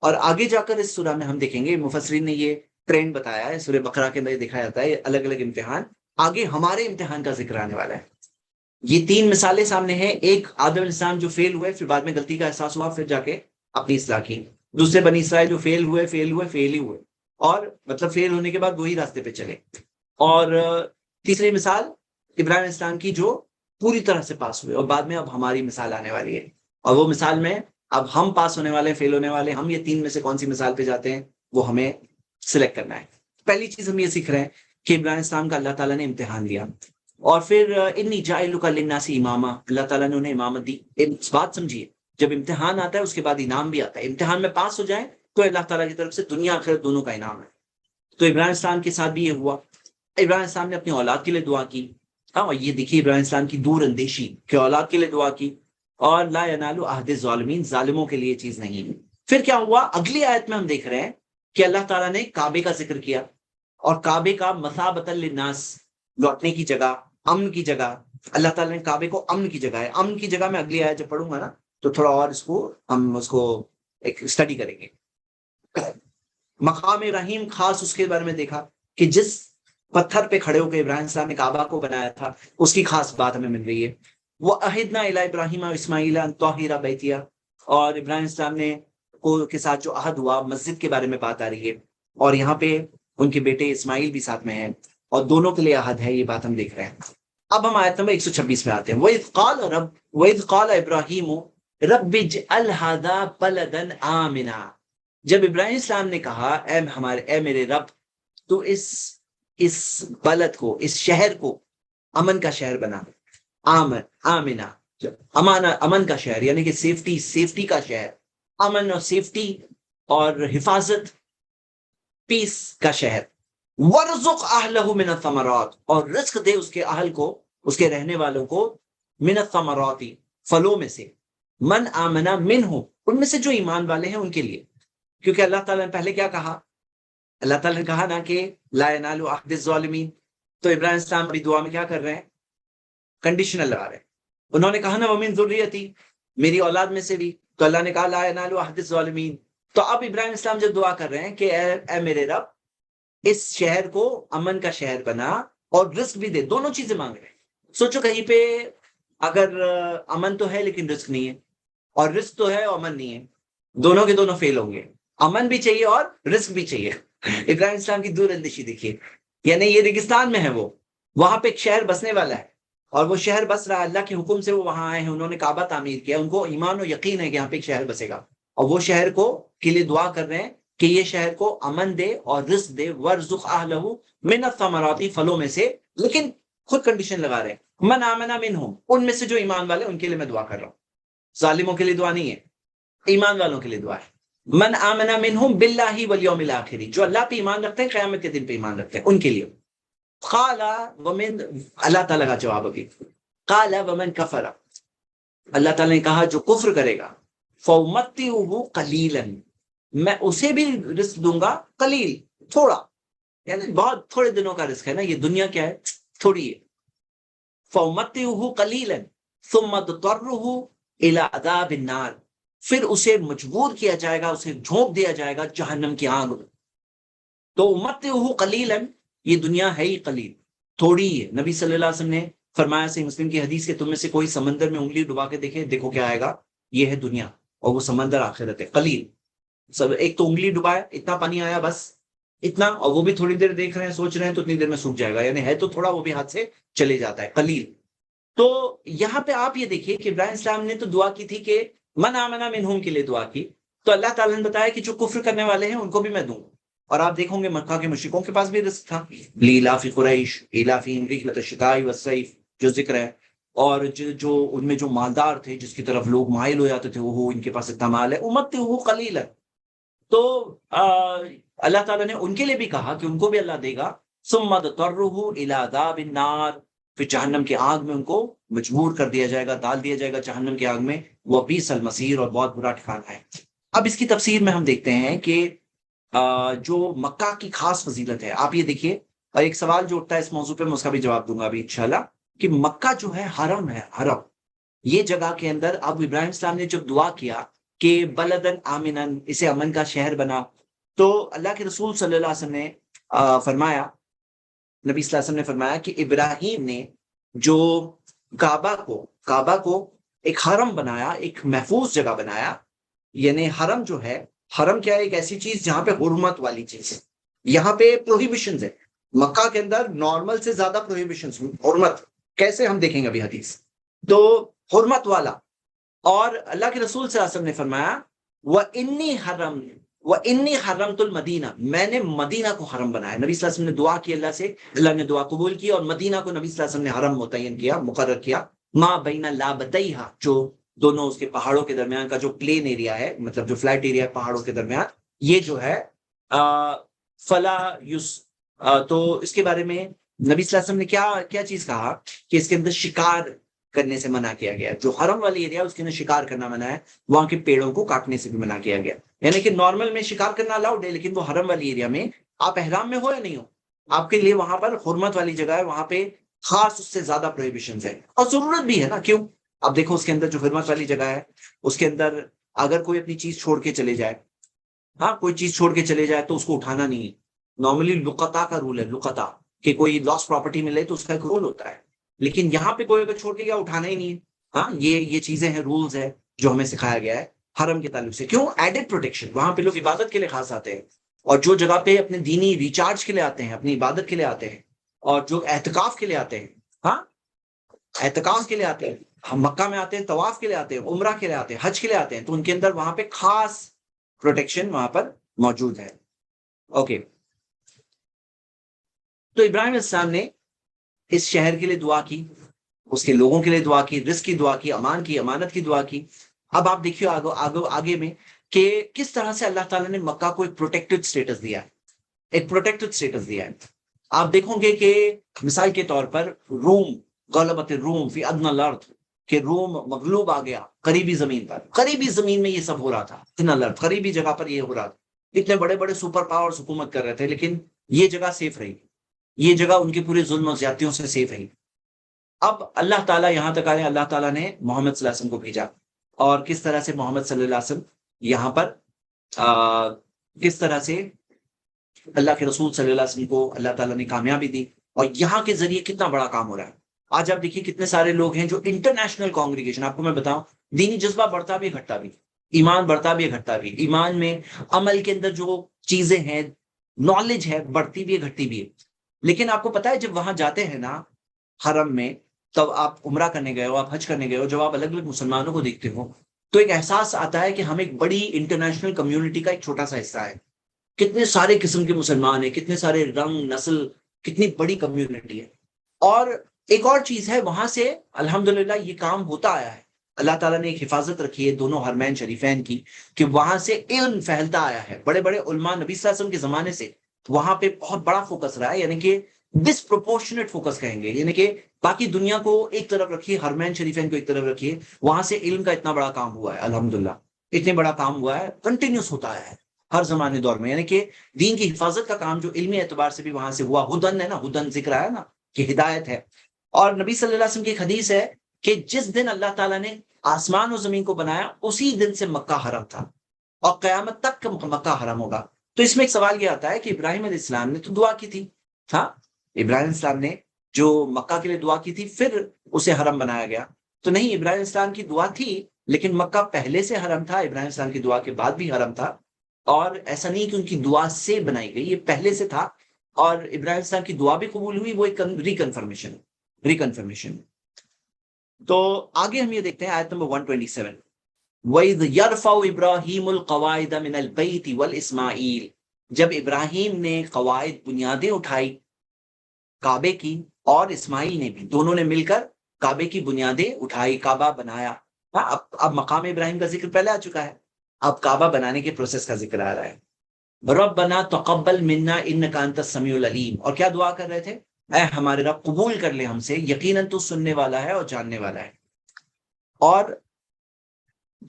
اور آگے جا کر اس سورہ میں ہم دیکھیں گے, مفسرین نے یہ ٹرینڈ بتایا ہے, سورہ بقرہ کے اندر دکھایا جاتا ہے الگ الگ امتحان. آگے ہمارے امتحان کا ذکر آنے والا ہے. یہ 3 مثالیں سامنے ہیں. ایک آدم علیہ السلام جو فیل ہوئے, پھر بعد میں غلطی کا احساس ہوا, پھر جا کے اپنی اصلاح کی. دوسرے بنی اسرائیل جو فیل ہی ہوئے, اور مطلب فیل ہونے کے بعد وہی راستے پہ چلے. اور تیسری مثال ابراہیم علیہ السلام کی جو پوری طرح سے پاس ہوئے. اور بعد میں اب ہماری مثال آنے والی ہے, اور وہ مثال میں اب ہم پاس ہونے والے, فیل ہونے والے, ہم یہ 3 میں سے کون سی مثال پہ جاتے ہیں وہ ہمیں سلیکٹ کرنا ہے. پہلی چیز ہم یہ سیکھ رہے ہیں کہ ابراہیم السلام کا اللہ تعالیٰ نے امتحان لیا, اور پھر انی جاعلک للناس اماما, اللہ تعالیٰ نے انہیں امامت دی. اس بات سمجھیے, جب امتحان آتا ہے اس کے بعد انعام بھی آتا ہے. امتحان میں پاس ہو جائیں تو اللہ تعالیٰ کی طرف سے دنیا آخرت دونوں کا انعام ہے. تو ابراہیم السلام کے ساتھ بھی یہ ہوا. ابراہیم السلام نے اپنی اولاد کے لیے دعا کی. ہاں یہ دیکھیے ابراہیم السلام کی دور اندیشی کہ اولاد کے لیے دعا کی, اور لا ینال عہد الظالمین, ظالموں کے لیے چیز نہیں ہے. پھر کیا ہوا, اگلی آیت میں ہم دیکھ رہے ہیں کہ اللہ تعالیٰ نے کعبے کا ذکر کیا, اور کعبے کا مثابۃ للناس, لوٹنے کی جگہ, امن کی جگہ. اللہ تعالیٰ نے کعبے کو امن کی جگہ ہے. امن کی جگہ میں اگلی آیت جب پڑھوں گا نا تو تھوڑا اور ہم اس کو ایک اسٹڈی کریں گے. مقام رحیم خاص اس کے بارے میں دیکھا کہ جس پتھر پہ کھڑے ہو کے ابراہیم السلام نے کعبہ کو بنایا تھا, اس کی خاص بات ہمیں مل رہی ہے. وہ عہدنا الی ابراہیم و اسماعیل ان طہر بیتیہ, اور ابراہیم السلام نے کے ساتھ جو عہد ہوا, مسجد کے بارے میں بات آ رہی ہے. اور یہاں پہ ان کے بیٹے اسماعیل بھی ساتھ میں ہیں, اور دونوں کے لیے عہد ہے, یہ بات ہم دیکھ رہے ہیں. اب ہم آیت نمبر 126 میں آتے ہیں. وَإِذْ قَالَ إِبْرَاهِيمُ رَبِّ اجْعَلْ هَذَا بَلَدًا آمِنًا, جب ابراہیم السلام نے کہا اے میرے رب, تو اس بلد کو, اس شہر کو امن کا شہر بنا. آمنا, امن کا شہر یعنی کہ سیفٹی کا شہر, امن اور سیفٹی اور حفاظت, پیس کا شہر. وَرْزُقْ أَهْلَهُ مِنَ الثَّمَرَاتِ, اور رزق دے اس کے اہل کو, اس کے رہنے والوں کو, من الثمرات, پھلوں میں سے, من آمنا منہم, ان میں سے جو ایمان والے ہیں ان کے لیے. کیونکہ اللہ تعالیٰ نے پہلے کیا کہا, اللہ تعالیٰ نے کہا نا کہ لا ینال عہد الظالمین. تو ابراہیم السلام ابھی دعا میں کیا کر رہے ہیں, کنڈیشنل لگا رہے ہیں. انہوں نے کہا نا ومن ذریتی, میری اولاد میں سے بھی, تو اللہ نے کہا لا ینال عہد الظالمین. تو اب ابراہیم السلام جب دعا کر رہے ہیں کہ اے میرے رب, اس شہر کو امن کا شہر بنا اور رزق بھی دے, دونوں چیزیں مانگ رہے ہیں. سوچو کہیں پہ اگر امن تو ہے لیکن رزق نہیں ہے, اور رزق تو ہے اور امن نہیں ہے, دونوں کے دونوں فیل ہوں گے. امن بھی چاہیے اور رزق بھی چاہیے. ابراہیم السلام کی دور اندیشی دیکھیے, یعنی یہ ریگستان میں ہے, وہ وہاں پہ ایک شہر بسنے والا ہے, اور وہ شہر بس رہا ہے, اللہ کے حکم سے وہ وہاں آئے ہیں, انہوں نے کعبہ تعمیر کیا, ان کو ایمان و یقین ہے کہ یہاں پہ ایک شہر بسے گا, اور وہ شہر کو کے لیے دعا کر رہے ہیں کہ یہ شہر کو امن دے اور رزق دے. وَرْزُقْ أَهْلَهُ مِنَ الثَّمَرَاتِ, پھلوں میں سے, لیکن خود کنڈیشن لگا رہے ہیں من آمنا منہم, ان میں سے جو ایمان والے ان کے لیے میں دعا کر رہا ہوں. ظالموں کے لیے دعا نہیں ہے, ایمان والوں کے لیے دعا ہے. من آمنا منہم باللہ والیوم الآخر, جو اللہ پہ ایمان رکھتے ہیں, قیامت کے دن پہ ایمان رکھتے ہیں, ان کے لیے. قال ومن, اللہ تعالیٰ کا جواب ابھی, قال ومن کفر, اللہ تعالیٰ نے کہا جو کفر کرے گا, فَأُمَتِّعُهُ قَلِيلًا, میں اسے بھی رزق دوں گا, قلیل, تھوڑا, یعنی بہت تھوڑے دنوں کا رزق ہے نا, یہ دنیا کیا ہے, تھوڑی ہے. فَأُمَتِّعُهُ قَلِيلًا ثُمَّ اضْطَرُّهُ إِلَىٰ عَذَابِ النَّارِ, پھر اسے مجبور کیا جائے گا, اسے جھونک دیا جائے گا جہنم کی آگ میں. تو امتعہ قلیلا, یہ دنیا ہے ہی قلیل, تھوڑی ہے. نبی صلی اللہ علیہ وسلم نے فرمایا صحیح مسلم کی حدیث کے تم میں سے کوئی سمندر میں انگلی ڈبا کے دیکھے، دیکھو کیا آئے گا، یہ ہے دنیا اور وہ سمندر آخرت ہے، قلیل سب ایک تو انگلی ڈبایا اتنا پانی آیا بس اتنا، اور وہ بھی تھوڑی دیر دیکھ رہے ہیں سوچ رہے ہیں تو اتنی دیر میں سوکھ جائے گا، یعنی ہے تو تھوڑا وہ بھی ہاتھ سے چلے جاتا ہے، قلیل۔ تو یہاں پہ آپ یہ دیکھیے کہ ابراہیم السلام نے تو دعا کی تھی کہ من آمنا منہم کے لیے دعا کی، تو اللہ تعالیٰ نے بتایا کہ جو کفر کرنے والے ہیں ان کو بھی میں دوں، اور آپ دیکھو گے مکہ کے مشرکوں کے پاس بھی رزق تھا، لیلاف قریش ایلافہم رحلۃ الشتاء والصیف جو ذکر ہے، اور جو ان میں جو مالدار تھے جس کی طرف لوگ مائل ہو جاتے تھے وہ ان کے پاس اتنا مال ہے، امت وہ قلیل ہے، تو اللہ تعالیٰ نے ان کے لیے بھی کہا کہ ان کو بھی اللہ دے گا، ثم اضطرہ الی عذاب النار، پھر جہنم کی آگ میں ان کو مجبور کر دیا جائے گا، ڈال دیا جائے گا جہنم کی آگ میں، وہ بئس المصیر، اور بہت برا ٹھکانہ ہے۔ اب اس کی تفسیر میں ہم دیکھتے ہیں کہ جو مکہ کی خاص فضیلت ہے، آپ یہ دیکھیے، اور ایک سوال جو اٹھتا ہے اس موضوع پہ میں اس کا بھی جواب دوں گا ابھی انشاءاللہ، کہ مکہ جو ہے حرم ہے، حرم، یہ جگہ کے اندر اب ابراہیم السلام نے جب دعا کیا کہ بلدن آمنن، اسے امن کا شہر بنا، تو اللہ کے رسول صلی اللہ علیہ وسلم نے فرمایا، نبی صلی اللہ علیہ وسلم نے فرمایا کہ ابراہیم نے جو کعبہ کو ایک حرم بنایا، ایک محفوظ جگہ بنایا، یعنی حرم جو ہے، حرم کیا ہے، ایک ایسی چیز جہاں پہ حرمت والی چیز ہے، یہاں پہ پروہیبیشنز ہے، مکہ کے اندر نارمل سے زیادہ پروہیبیشنز، حرمت کیسے ہم دیکھیں گے ابھی حدیث، تو حرمت والا، اور اللہ کے رسول صلی اللہ علیہ وسلم نے فرمایا وَإِنِّي حَرَّمْتُ الْمَدِينَةَ، میں نے مدینہ کو حرم بنایا، نبی صلی اللہ علیہ وسلم نے دعا کی اللہ سے، اللہ نے دعا قبول کی، اور مدینہ کو نبی صلی اللہ علیہ وسلم نے حرم متعین کیا، مقرر کیا، ما بین لابتیہا، جو دونوں اس کے پہاڑوں کے درمیان کا جو پلین ایریا ہے، مطلب جو فلیٹ ایریا ہے پہاڑوں کے درمیان، یہ جو ہے فلا یس، تو اس کے بارے میں نبی صلی اللہ علیہ وسلم نے کیا چیز کہا کہ اس کے اندر شکار کرنے سے منع کیا گیا، جو حرم والی ایریا اس کے اندر شکار کرنا منع ہے، وہاں کے پیڑوں کو کاٹنے سے بھی منع کیا گیا، یعنی کہ نارمل میں شکار کرنا الاؤڈ ہے، لیکن وہ حرم والی ایریا میں آپ احرام میں ہو یا نہیں ہو، آپ کے لیے وہاں پر حرمت والی جگہ ہے، وہاں پہ خاص اس سے زیادہ پروہیبیشنز ہے، اور ضرورت بھی ہے نا، کیوں؟ اب دیکھو اس کے اندر جو حرمت والی جگہ ہے اس کے اندر اگر کوئی اپنی چیز چھوڑ کے چلے جائے، ہاں کوئی چیز چھوڑ کے چلے جائے تو اس کو اٹھانا نہیں ہے، نارملی لقطا کا رول ہے، لقطا، کہ کوئی لاس پراپرٹی ملے تو اس کا ایک رول ہوتا ہے، لیکن یہاں پہ کوئی اگر چھوڑ کے گیا اٹھانا ہی نہیں ہے، ہاں یہ چیزیں ہیں، رولز ہے جو ہمیں سکھایا گیا ہے حرم کے تعلق سے، کیوں؟ ایڈڈ پروٹیکشن، وہاں پہ لوگ عبادت کے لیے خاص آتے ہیں، اور جو جگہ پہ اپنے دینی ریچارج کے لیے آتے ہیں، اپنی عبادت کے لیے آتے ہیں، اور جو اعتکاف کے لیے آتے ہیں، ہاں اعتکاف کے لیے آتے ہیں، ہم مکہ میں آتے ہیں، طواف کے لیے آتے ہیں، عمرہ کے لیے آتے ہیں، حج کے لیے آتے ہیں، تو ان کے اندر وہاں پہ خاص پروٹیکشن وہاں پر موجود ہے۔ اوکے، تو ابراہیم السلام نے اس شہر کے لیے دعا کی، اس کے لوگوں کے لیے دعا کی، رزق کی دعا کی، امان کی، امانت کی دعا کی۔ اب آپ دیکھیے آگے میں کہ کس طرح سے اللہ تعالیٰ نے مکہ کو ایک پروٹیکٹڈ سٹیٹس دیا ہے، ایک پروٹیکٹڈ سٹیٹس دیا ہے۔ آپ دیکھو گے کہ مثال کے طور پر روم، غلبت الروم فی ادنی الارض، کہ روم مغلوب آ گیا قریبی زمین پر، قریبی زمین میں یہ سب ہو رہا تھا، ادنی الارض، قریبی جگہ پر یہ ہو رہا تھا، اتنے بڑے بڑے سپر پاورز حکومت کر رہے تھے، لیکن یہ جگہ سیف رہی، یہ جگہ ان کے پورے ظلم و زیادتیوں سے سیف رہی۔ اب اللہ تعالیٰ یہاں تک آئے، اللہ تعالیٰ نے محمد صلی اللہ علیہ وسلم کو بھیجا، اور کس طرح سے محمد صلی اللہ علیہ وسلم یہاں پر کس طرح سے اللہ کے رسول صلی اللہ علیہ وسلم کو اللہ تعالیٰ نے کامیابی دی، اور یہاں کے ذریعے کتنا بڑا کام ہو رہا ہے۔ آج آپ دیکھیے کتنے سارے لوگ ہیں جو انٹرنیشنل کانگریگیشن، آپ کو میں بتاؤں، دینی جذبہ بڑھتا بھی گھٹتا بھی، ایمان بڑھتا بھی گھٹتا بھی، ایمان میں عمل کے اندر جو چیزیں ہیں، نالج ہے، بڑھتی بھی ہے گھٹتی بھی ہے، لیکن آپ کو پتا ہے جب وہاں جاتے ہیں نا حرم میں، تب آپ عمرہ کرنے گئے ہو، آپ حج کرنے گئے ہو، جب آپ الگ الگ مسلمانوں کو دیکھتے ہو تو ایک احساس آتا ہے کہ ہم ایک بڑی انٹرنیشنل کمیونٹی کا ایک چھوٹا سا حصہ ہے، کتنے سارے قسم کے مسلمان ہیں، کتنے سارے رنگ نسل، کتنی بڑی کمیونٹی ہے۔ اور ایک اور چیز ہے، وہاں سے الحمدللہ یہ کام ہوتا آیا ہے، اللہ تعالیٰ نے ایک حفاظت رکھی ہے دونوں حرمین شریفین کی، کہ وہاں سے علم پھیلتا آیا ہے، بڑے بڑے علماء نبی صلی اللہ علیہ وسلم کے زمانے سے وہاں پہ بہت بڑا فوکس رہا ہے، یعنی کہ ڈسپروپورشنٹ فوکس کہیں گے، یعنی کہ باقی دنیا کو ایک طرف رکھیے، حرمین شریفین کو ایک طرف رکھیے، وہاں سے علم کا اتنا بڑا کام ہوا ہے، الحمدللہ اتنے بڑا کام ہوا ہے، کنٹینیوس ہوتا ہے ہر زمانے دور میں، یعنی کہ دین کی حفاظت کا کام جو علمی اعتبار سے بھی وہاں سے ہوا، ہدن ہے نا، ہدن ذکر ہے نا کہ ہدایت ہے۔ اور نبی صلی اللہ علیہ وسلم کی ایک حدیث ہے کہ جس دن اللہ تعالیٰ نے آسمان و زمین کو بنایا اسی دن سے مکہ حرم تھا، اور قیامت تک مکہ حرم ہوگا۔ تو اس میں ایک سوال یہ آتا ہے کہ ابراہیم علیہ السلام نے تو دعا کی تھی، ہاں ابراہیم السلام نے جو مکہ کے لیے دعا کی تھی پھر اسے حرم بنایا گیا. تو نہیں، ابراہیم السلام کی دعا تھی لیکن مکہ پہلے سے حرم تھا، ابراہیم السلام کی دعا کے بعد بھی حرم تھا. اور ایسا نہیں کہ ان کی دعا سے بنائی گئی، یہ پہلے سے تھا. اور ابراہیم السلام کی دعا بھی قبول ہوئی، وہ ایک ریکنفرمیشن. تو آگے ہم یہ دیکھتے ہیں آیت نمبر 127. وَإِذْ يَرْفَعُ إِبْرَاهِيمُ الْقَوَاعِدَ مِنَ الْبَيْتِ وَالْإِسْمَاعِيلِ، جب ابراہیم نے قواعد بنیادیں اٹھائی کعبے کی، اور اسماعیل نے بھی، دونوں نے مل کر کعبے کی بنیادیں اٹھائی، کعبہ بنایا. اب مقام ابراہیم کا ذکر پہلے آ چکا ہے، اب کعبہ بنانے کے پروسیس کا ذکر آ رہا ہے. ربنا تقبل منا انک انت السمیع العلیم، اور کیا دعا کر رہے تھے؟ اے ہمارے رب قبول کر لے ہم سے، یقیناً تو سننے والا ہے اور جاننے والا ہے. اور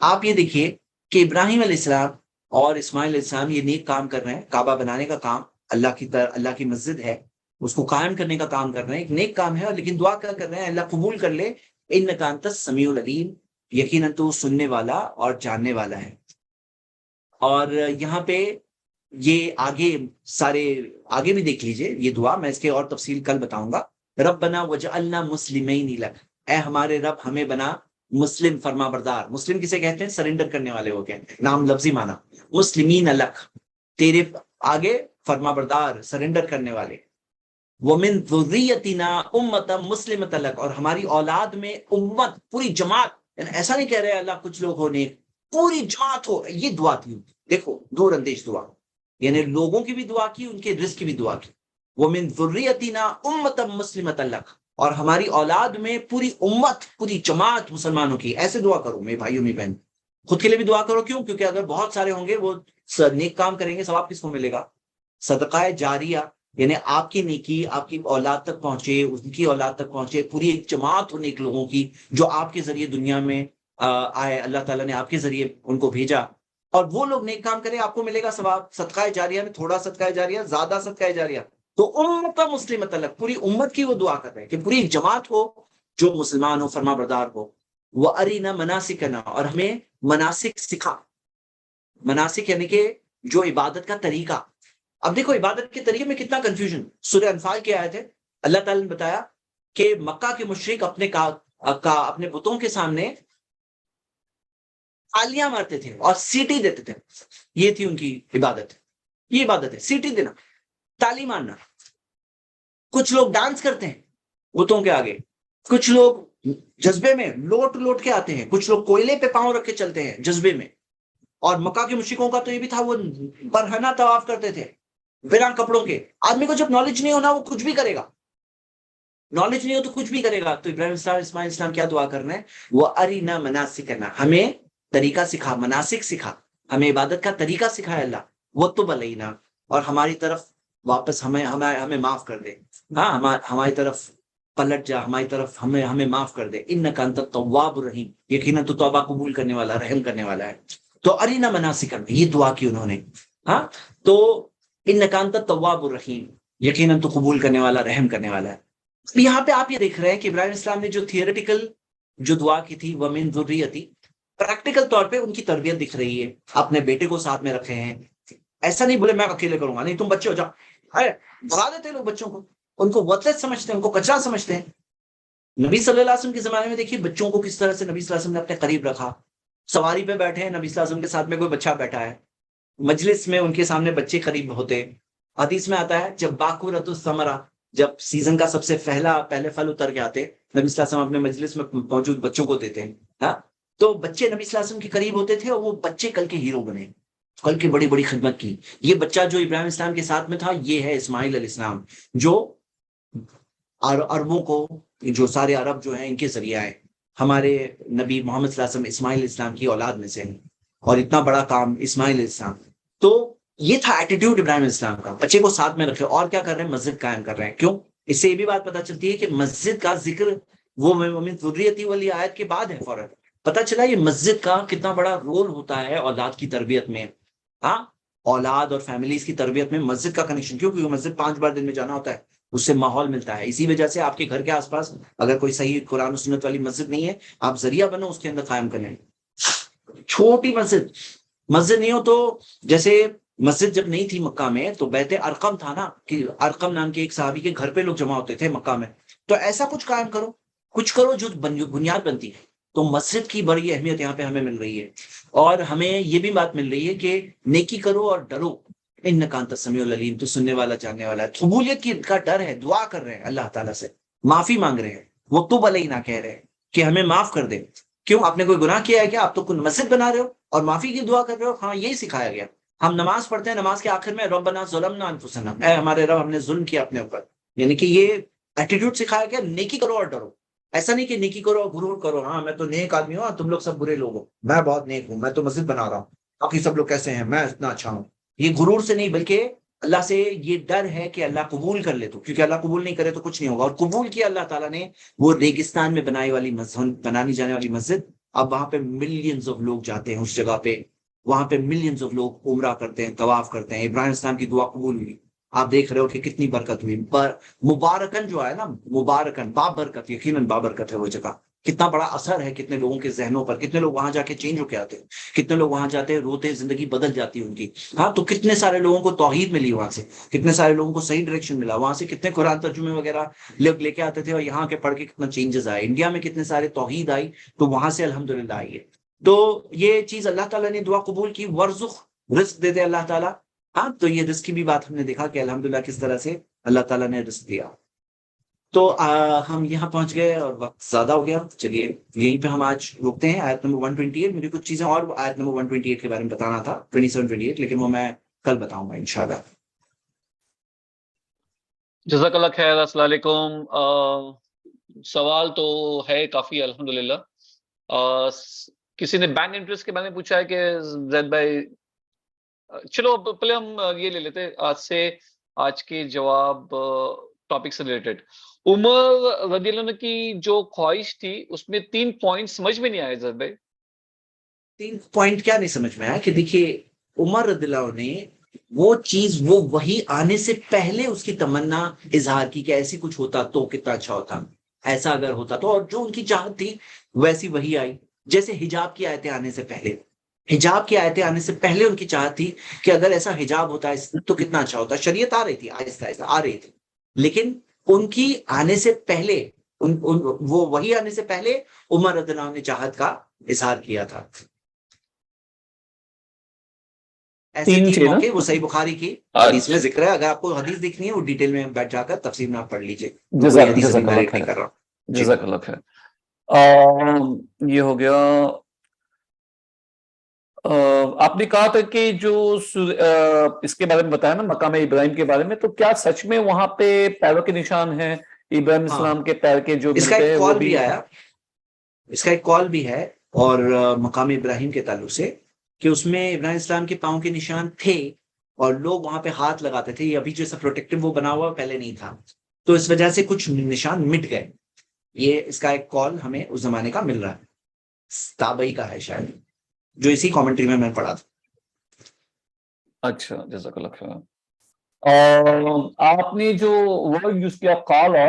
آپ یہ دیکھیے کہ ابراہیم علیہ السلام اور اسماعیل علیہ السلام یہ نیک کام کر رہے ہیں، کعبہ بنانے کا کام، اللہ کی مسجد ہے اس کو قائم کرنے کا کام کر رہے ہیں، ایک نیک کام ہے. اور لیکن دعا کیا کر رہے ہیں؟ اللہ قبول کر لے، انک انت السمیع العلیم، یقیناً تو سننے والا اور جاننے والا ہے. اور یہاں پہ یہ آگے بھی دیکھ لیجئے یہ دعا، میں اس کے اور تفصیل کل بتاؤں گا. ربنا وجعلنا مسلمین لک، اے ہمارے رب ہمیں بنا مسلم، فرما بردار. مسلم کسے کہتے ہیں؟ سرنڈر کرنے والے ہو گئے، نام لفظی معنی. مسلمین لک، تیرے آگے فرما بردار، سرنڈر کرنے والے. ومن ذریتنا امتا مسلمۃ لک، اور ہماری اولاد میں امت، پوری جماعت، یعنی ایسا نہیں کہہ رہے اللہ کچھ لوگ ہونے، پوری جماعت ہو. یہ دعا تھی، دیکھو دور اندیش دعا، یعنی لوگوں کی بھی دعا کی، ان کے رزق کی بھی دعا کی. ومن ذریتنا امتا مسلمۃ لک، اور ہماری اولاد میں پوری امت، پوری جماعت مسلمانوں کی. ایسے دعا کرو میرے بھائیوں میری بہن، خود کے لیے بھی دعا کرو. کیوں؟ کیونکہ اگر بہت سارے ہوں گے وہ نیک کام کریں گے، ثواب کس کو ملے گا؟ صدقہ جاریہ، یعنی آپ کی نیکی آپ کی اولاد تک پہنچے، ان کی اولاد تک پہنچے، پوری ایک جماعت ہو نیک لوگوں کی جو آپ کے ذریعے دنیا میں آئے، اللہ تعالیٰ نے آپ کے ذریعے ان کو بھیجا، اور وہ لوگ نیک کام کریں، آپ کو ملے گا ثواب. صدقہ جاریہ میں تھوڑا صدقہ جاریہ، زیادہ صدقہ جاریہ. تو امت مسلمۃ لک، پوری امت کی وہ دعا کر رہے ہیں کہ پوری ایک جماعت ہو جو مسلمان ہو، فرما بردار ہو. وَأَرِنَا مَنَاسِكَنَا، اور ہمیں مناسک سکھا. مناسک یعنی کہ جو عبادت کا طریقہ. اب دیکھو عبادت کے طریقے میں کتنا کنفیوژن. سورہ انفال کی آیت ہے، اللہ تعالیٰ نے بتایا کہ مکہ کے مشرک اپنے بتوں کے سامنے تالیاں مارتے تھے اور سیٹی دیتے تھے. یہ تھی ان کی عبادت، یہ عبادت ہے، سیٹی دینا، تالی مارنا. کچھ لوگ ڈانس کرتے ہیں بتوں کے آگے، کچھ لوگ جذبے میں لوٹ کے آتے ہیں، کچھ لوگ کوئلے پہ پاؤں رکھ کے چلتے ہیں جذبے میں. اور مکہ کے مشرکوں کا تو یہ بھی تھا، وہ برہنہ طواف کرتے تھے بنا کپڑوں کے. آدمی کو جب نالج نہیں ہونا وہ کچھ بھی کرے گا، نالج نہیں ہو تو کچھ بھی کرے گا. تو ابراہیم السلام اسماعیل السلام کیا دعا کر رہے ہیں؟ وہ ارنا مناسکنا، ہمیں طریقہ سکھا، مناسک سکھا، ہمیں عبادت کا طریقہ سکھائے اللہ. وہ تو بلینا، اور ہماری طرف واپس ہمیں معاف کر دے. ہاں ہماری طرف پلٹ جا، ہماری طرف ہمیں معاف کر دے. انک انت التواب الرحیم، یقیناً تو توبہ قبول کرنے والا، رحم کرنے والا ہے. تو ارنا مناسکنا، یہ دعا کی انہوں نے. ہاں تو انک انت التواب الرحیم، یقیناً تو قبول کرنے والا، رحم کرنے والا ہے. یہاں پہ آپ یہ دیکھ رہے ہیں کہ ابراہیم السلام نے جو تھیوریٹیکل جو دعا کی تھی، ومن ذریتی، پریکٹیکل طور پہ ان کی تربیت دکھ رہی ہے. اپنے بیٹے کو ساتھ میں رکھے ہیں، ایسا نہیں بولے میں اکیلے کروں گا، نہیں تم بچے ہو جاؤ. بڑھا دیتے لوگ بچوں کو، ان کو ورتھلیس سمجھتے ہیں، ان کو کچرا سمجھتے ہیں. نبی صلی اللہ علیہ وسلم کے زمانے میں دیکھیے بچوں کو کس طرح سے نبی صلی اللہ علیہ وسلم نے اپنے قریب رکھا. سواری پہ بیٹھے ہیں، نبی صلی اللہ علیہ وسلم کے ساتھ میں کوئی بچہ بیٹھا ہے، مجلس میں ان کے سامنے بچے قریب ہوتے. حدیث میں آتا ہے جب باقورۃ الثمرہ، جب سیزن کا سب سے پہلے پھل اتر کے آتے، نبی صلی اللہ علیہ وسلم اپنے مجلس میں موجود بچوں کو دیتے ہیں. ہاں تو بچے نبی صلی اللہ علیہ وسلم کے قریب ہوتے تھے، اور وہ بچے کل کے ہیرو بنے، کل کی بڑی بڑی خدمت کی. یہ بچہ جو ابراہیم السلام کے ساتھ میں تھا، یہ ہے اسماعیل علیہ السلام، جو عربوں کو، جو سارے عرب جو ہیں ان کے ذریعہ ہے. ہمارے نبی محمد صلی اللہ علیہ وسلم اسماعیل علیہ السلام کی اولاد میں سے ہیں، اور اتنا بڑا کام اسماعیل علیہ السلام. تو یہ تھا ایٹیٹیوڈ ابراہیم علیہ السلام کا، بچے کو ساتھ میں رکھے. اور کیا کر رہے ہیں؟ مسجد قائم کر رہے ہیں. کیوں؟ اس سے یہ بھی بات پتہ چلتی ہے کہ مسجد کا ذکر وہ من ذریتی والی آیت کے بعد ہے. فوراً پتہ چلا یہ مسجد کا کتنا بڑا رول ہوتا ہے اولاد کی تربیت میں. ہاں اولاد اور فیملیز کی تربیت میں مسجد کا کنیکشن. کیوں؟ کیونکہ مسجد 5 بار دن میں جانا ہوتا ہے، اس سے ماحول ملتا ہے. اسی وجہ سے آپ کے گھر کے آس پاس اگر کوئی صحیح قرآن و سنت والی مسجد نہیں ہے، آپ ذریعہ بنو اس کے اندر قائم کریں. چھوٹی مسجد نہیں ہو تو، جیسے مسجد جب نہیں تھی مکہ میں تو بیت ارقم تھا نا، کہ ارقم نام کے ایک صحابی کے گھر پہ لوگ جمع ہوتے تھے مکہ میں. تو ایسا کچھ قائم کرو، کچھ کرو جو بنیاد بنتی ہے. تو مسجد کی بڑی اہمیت یہاں پہ ہمیں مل رہی ہے، اور ہمیں یہ بھی بات مل رہی ہے کہ نیکی کرو اور ڈرو. انک انت السمیع العلیم، تو سننے والا جاننے والا ہے. قبولیت کی کا ڈر ہے، دعا کر رہے ہیں اللہ تعالیٰ سے، معافی مانگ رہے ہیں، وہ تب علینا کہہ رہے ہیں کہ ہمیں معاف کر دے. کیوں؟ آپ نے کوئی گناہ کیا ہے کیا؟ آپ تو کوئی مسجد بنا رہے ہو اور معافی کی دعا کر رہے ہو. ہاں، یہی سکھایا گیا. ہم نماز پڑھتے ہیں، نماز کے آخر میں ربنا ظلمنا انفسنا، اے ہمارے رب ہم نے ظلم کیا اپنے اوپر. یعنی کہ یہ ایٹیٹیوڈ سکھایا گیا، نیکی کرو اور ڈرو. ایسا نہیں کہ نیکی کرو اور غرور کرو، ہاں میں تو نیک آدمی ہوں، تم لوگ سب برے لوگ ہو، میں بہت نیک ہوں، میں تو مسجد بنا رہا ہوں، باقی سب لوگ کیسے ہیں، میں اتنا اچھا ہوں. یہ غرور سے نہیں، بلکہ اللہ سے یہ ڈر ہے کہ اللہ قبول کر لے. تو کیونکہ اللہ قبول نہیں کرے تو کچھ نہیں ہوگا. اور قبول کیا اللہ تعالیٰ نے وہ ریگستان میں بنانی جانے والی مسجد. اب وہاں پہ ملینز آف لوگ جاتے ہیں اس جگہ پہ، وہاں پہ ملینز آف لوگ عمرہ کرتے ہیں، طواف کرتے ہیں. ابراہیم اسلام کی دعا قبول ہوئی. آپ دیکھ رہے ہو کہ کتنی برکت ہوئی. مبارکن جو ہے نا، مبارکن بابرکت، یقیناً بابرکت ہے وہ جگہ. کتنا بڑا اثر ہے کتنے لوگوں کے ذہنوں پر، کتنے لوگ وہاں جا کے چینج ہو کے آتے ہیں، کتنے لوگ وہاں جاتے ہیں روتے، زندگی بدل جاتی ہے ان کی. ہاں، تو کتنے سارے لوگوں کو توحید ملی وہاں سے، کتنے سارے لوگوں کو صحیح ڈائریکشن ملا وہاں سے، کتنے قرآن ترجمے وغیرہ لوگ لے کے آتے تھے، اور یہاں کے پڑھ کے کتنا چینجز آئے. انڈیا میں کتنے سارے توحید آئی، تو وہاں سے الحمدللہ آئی ہے. تو یہ چیز اللہ تعالیٰ نے دعا قبول کی. ورزق، رزق دیتے اللہ تعالیٰ. ہاں، تو یہ رزق کی بھی بات ہم نے دیکھا کہ الحمدللہ کس طرح سے اللہ تعالیٰ نے رزق دیا. تو ہم یہاں پہنچ گئے اور وقت زیادہ ہو گیا. چلیے یہیں پہ ہم آج روکتے ہیں. آیت نمبر 128. مجھے کچھ چیزیں اور آیت نمبر 128 کے بارے میں بتانا تھا، 27-28، لیکن وہ میں کل بتاؤں گا انشاءاللہ. جزاک اللہ خیر. السلام علیکم. سوال تو ہے کافی الحمدللہ. کسی نے بینک انٹرسٹ کے بارے میں پوچھا ہے کہ زید بھائی، چلو پہلے ہم یہ لے لیتے آج کے جواب ٹاپک سے ریلیٹڈ. عمر رضی اللہ عنہ کی جو خواہش تھی اس میں 3 پوائنٹ سمجھ میں نہیں آئے زید بھائی. 3 پوائنٹ کیا نہیں سمجھ میں آیا؟ کہ دیکھیے، عمر رضی اللہ عنہ نے وہ چیز، وہ وہی آنے سے پہلے اس کی تمنا اظہار کی کہ ایسی کچھ ہوتا تو کتنا اچھا ہوتا، ایسا اگر ہوتا تو. اور جو ان کی چاہت تھی ویسی وہی آئی. جیسے حجاب کی آیتیں آنے سے پہلے، حجاب کی آیتیں آنے سے پہلے ان کی چاہت تھی کہ اگر ایسا حجاب ہوتا ہے تو کتنا اچھا ہوتا. شریعت آ رہی تھی، آہستہ آہستہ آ رہی تھی، لیکن ان کی آنے سے پہلے، وہ وہی آنے سے پہلے عمر رضی اللہ عنہ نے چاہت کا اظہار کیا تھا. ایسے 3 تھے نا. موقع وہ صحیح بخاری کی حدیث میں ذکر ہے. اگر آپ کو حدیث دیکھنی ہے وہ ڈیٹیل میں بیٹھ جا کر تفسیر میں آپ پڑھ لیجئے. کوئی حدیث ابھی میں نہیں کر رہا ہوں. جزاک اللہ خیر. یہ ہو گیا. آپ نے کہا تھا کہ جو اس کے بارے میں بتایا نا، مقام ابراہیم کے بارے میں، تو کیا سچ میں وہاں پہ پیروں کے نشان ہیں ابراہیم السلام کے پیر کے جو اس کا ملتے ایک ہیں؟ کال بھی آیا، اس کا ایک کال بھی ہے اور مقام ابراہیم کے تعلق سے، کہ اس میں ابراہیم اسلام کے پاؤں کے نشان تھے اور لوگ وہاں پہ ہاتھ لگاتے تھے. یہ ابھی جیسا پروٹیکٹیو وہ بنا ہوا پہلے نہیں تھا، تو اس وجہ سے کچھ نشان مٹ گئے. یہ اس کا ایک کال ہمیں اس زمانے کا مل رہا ہے، تابعی کا ہے شاید، جو اسی کامنٹری میں میں پڑھا تھا. اچھا، جزاک اللہ خیر. آپ نے جو ورڈ یوز کیا قالا،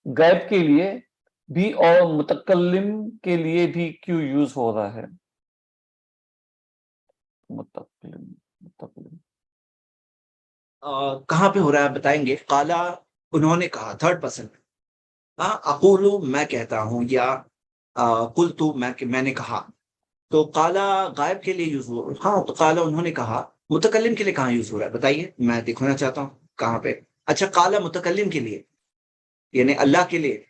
غیب کے لیے بھی اور متکلم کے لیے بھی کیوں یوز ہو رہا ہے؟ متکلم کہاں پہ ہو رہا ہے بتائیں گے؟ قالا، انہوں نے کہا، تھرڈ پرسن. اقولو، میں کہتا ہوں، یا قلتو، میں نے کہا. تو قالا غائب کے لیے یوز ہو. ہاں، تو قالا انہوں نے کہا. متکلم کے لیے کہاں یوز ہو رہا ہے بتائیے، میں دیکھنا چاہتا ہوں کہاں پہ. اچھا، قالا متکلم کے لیے یعنی اللہ کے لیے.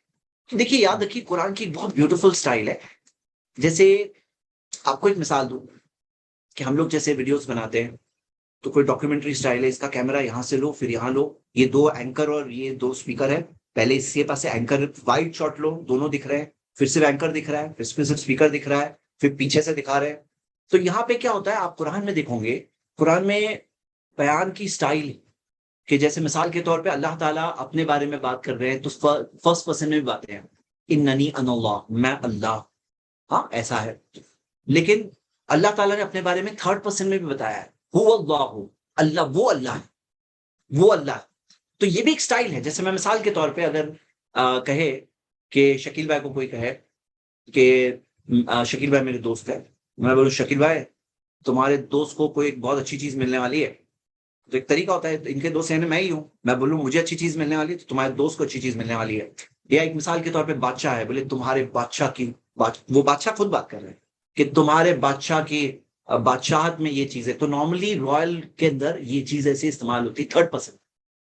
دیکھیے، یاد رکھیے، قرآن کی بہت بیوٹیفل سٹائل ہے. جیسے آپ کو ایک مثال دوں کہ ہم لوگ جیسے ویڈیوز بناتے ہیں تو کوئی ڈاکیومنٹری سٹائل ہے، اس کا کیمرہ یہاں سے لو، پھر یہاں لو، یہ 2 اینکر اور یہ 2 اسپیکر ہے. پہلے اس کے پاس سے اینکر وائڈ شاٹ لو، دونوں دکھ رہے ہیں، پھر صرف اینکر دکھ رہا ہے، پھر صرف اسپیکر دکھ رہا ہے، پھر پیچھے سے دکھا رہے ہیں. تو یہاں پہ کیا ہوتا ہے، آپ قرآن میں دیکھو گے، قرآن میں بیان کی سٹائل، کہ جیسے مثال کے طور پہ اللہ تعالیٰ اپنے بارے میں بات کر رہے ہیں تو فرسٹ پرسن میں بھی باتیں ہیں، اننی انا اللہ، میں اللہ. ہاں، ایسا ہے. لیکن اللہ تعالیٰ نے اپنے بارے میں تھرڈ پرسن میں بھی بتایا ہے، هو اللہ، اللہ، وہ اللہ ہے، وہ اللہ. تو یہ بھی ایک سٹائل ہے. جیسے میں مثال کے طور پہ اگر کہے کہ شکیل بھائی کو کوئی کہے کہ شکیل بھائی میرے دوست ہے، میں بولوں شکیل بھائی تمہارے دوست کو کوئی ایک بہت اچھی چیز ملنے والی ہے. تو ایک طریقہ ہوتا ہے، ان کے دوست یعنی میں ہی ہوں، میں بولوں مجھے اچھی چیز ملنے والی ہے تو تمہارے دوست کو اچھی چیز ملنے والی ہے. یا ایک مثال کے طور پہ بادشاہ ہے، بولے تمہارے بادشاہ کی وہ بادشاہ خود بات کر رہے ہیں کہ تمہارے بادشاہ کی بادشاہت میں یہ چیز ہے. تو نارملی رائل کے اندر یہ چیز ایسے استعمال ہوتی ہے تھرڈ پرسن.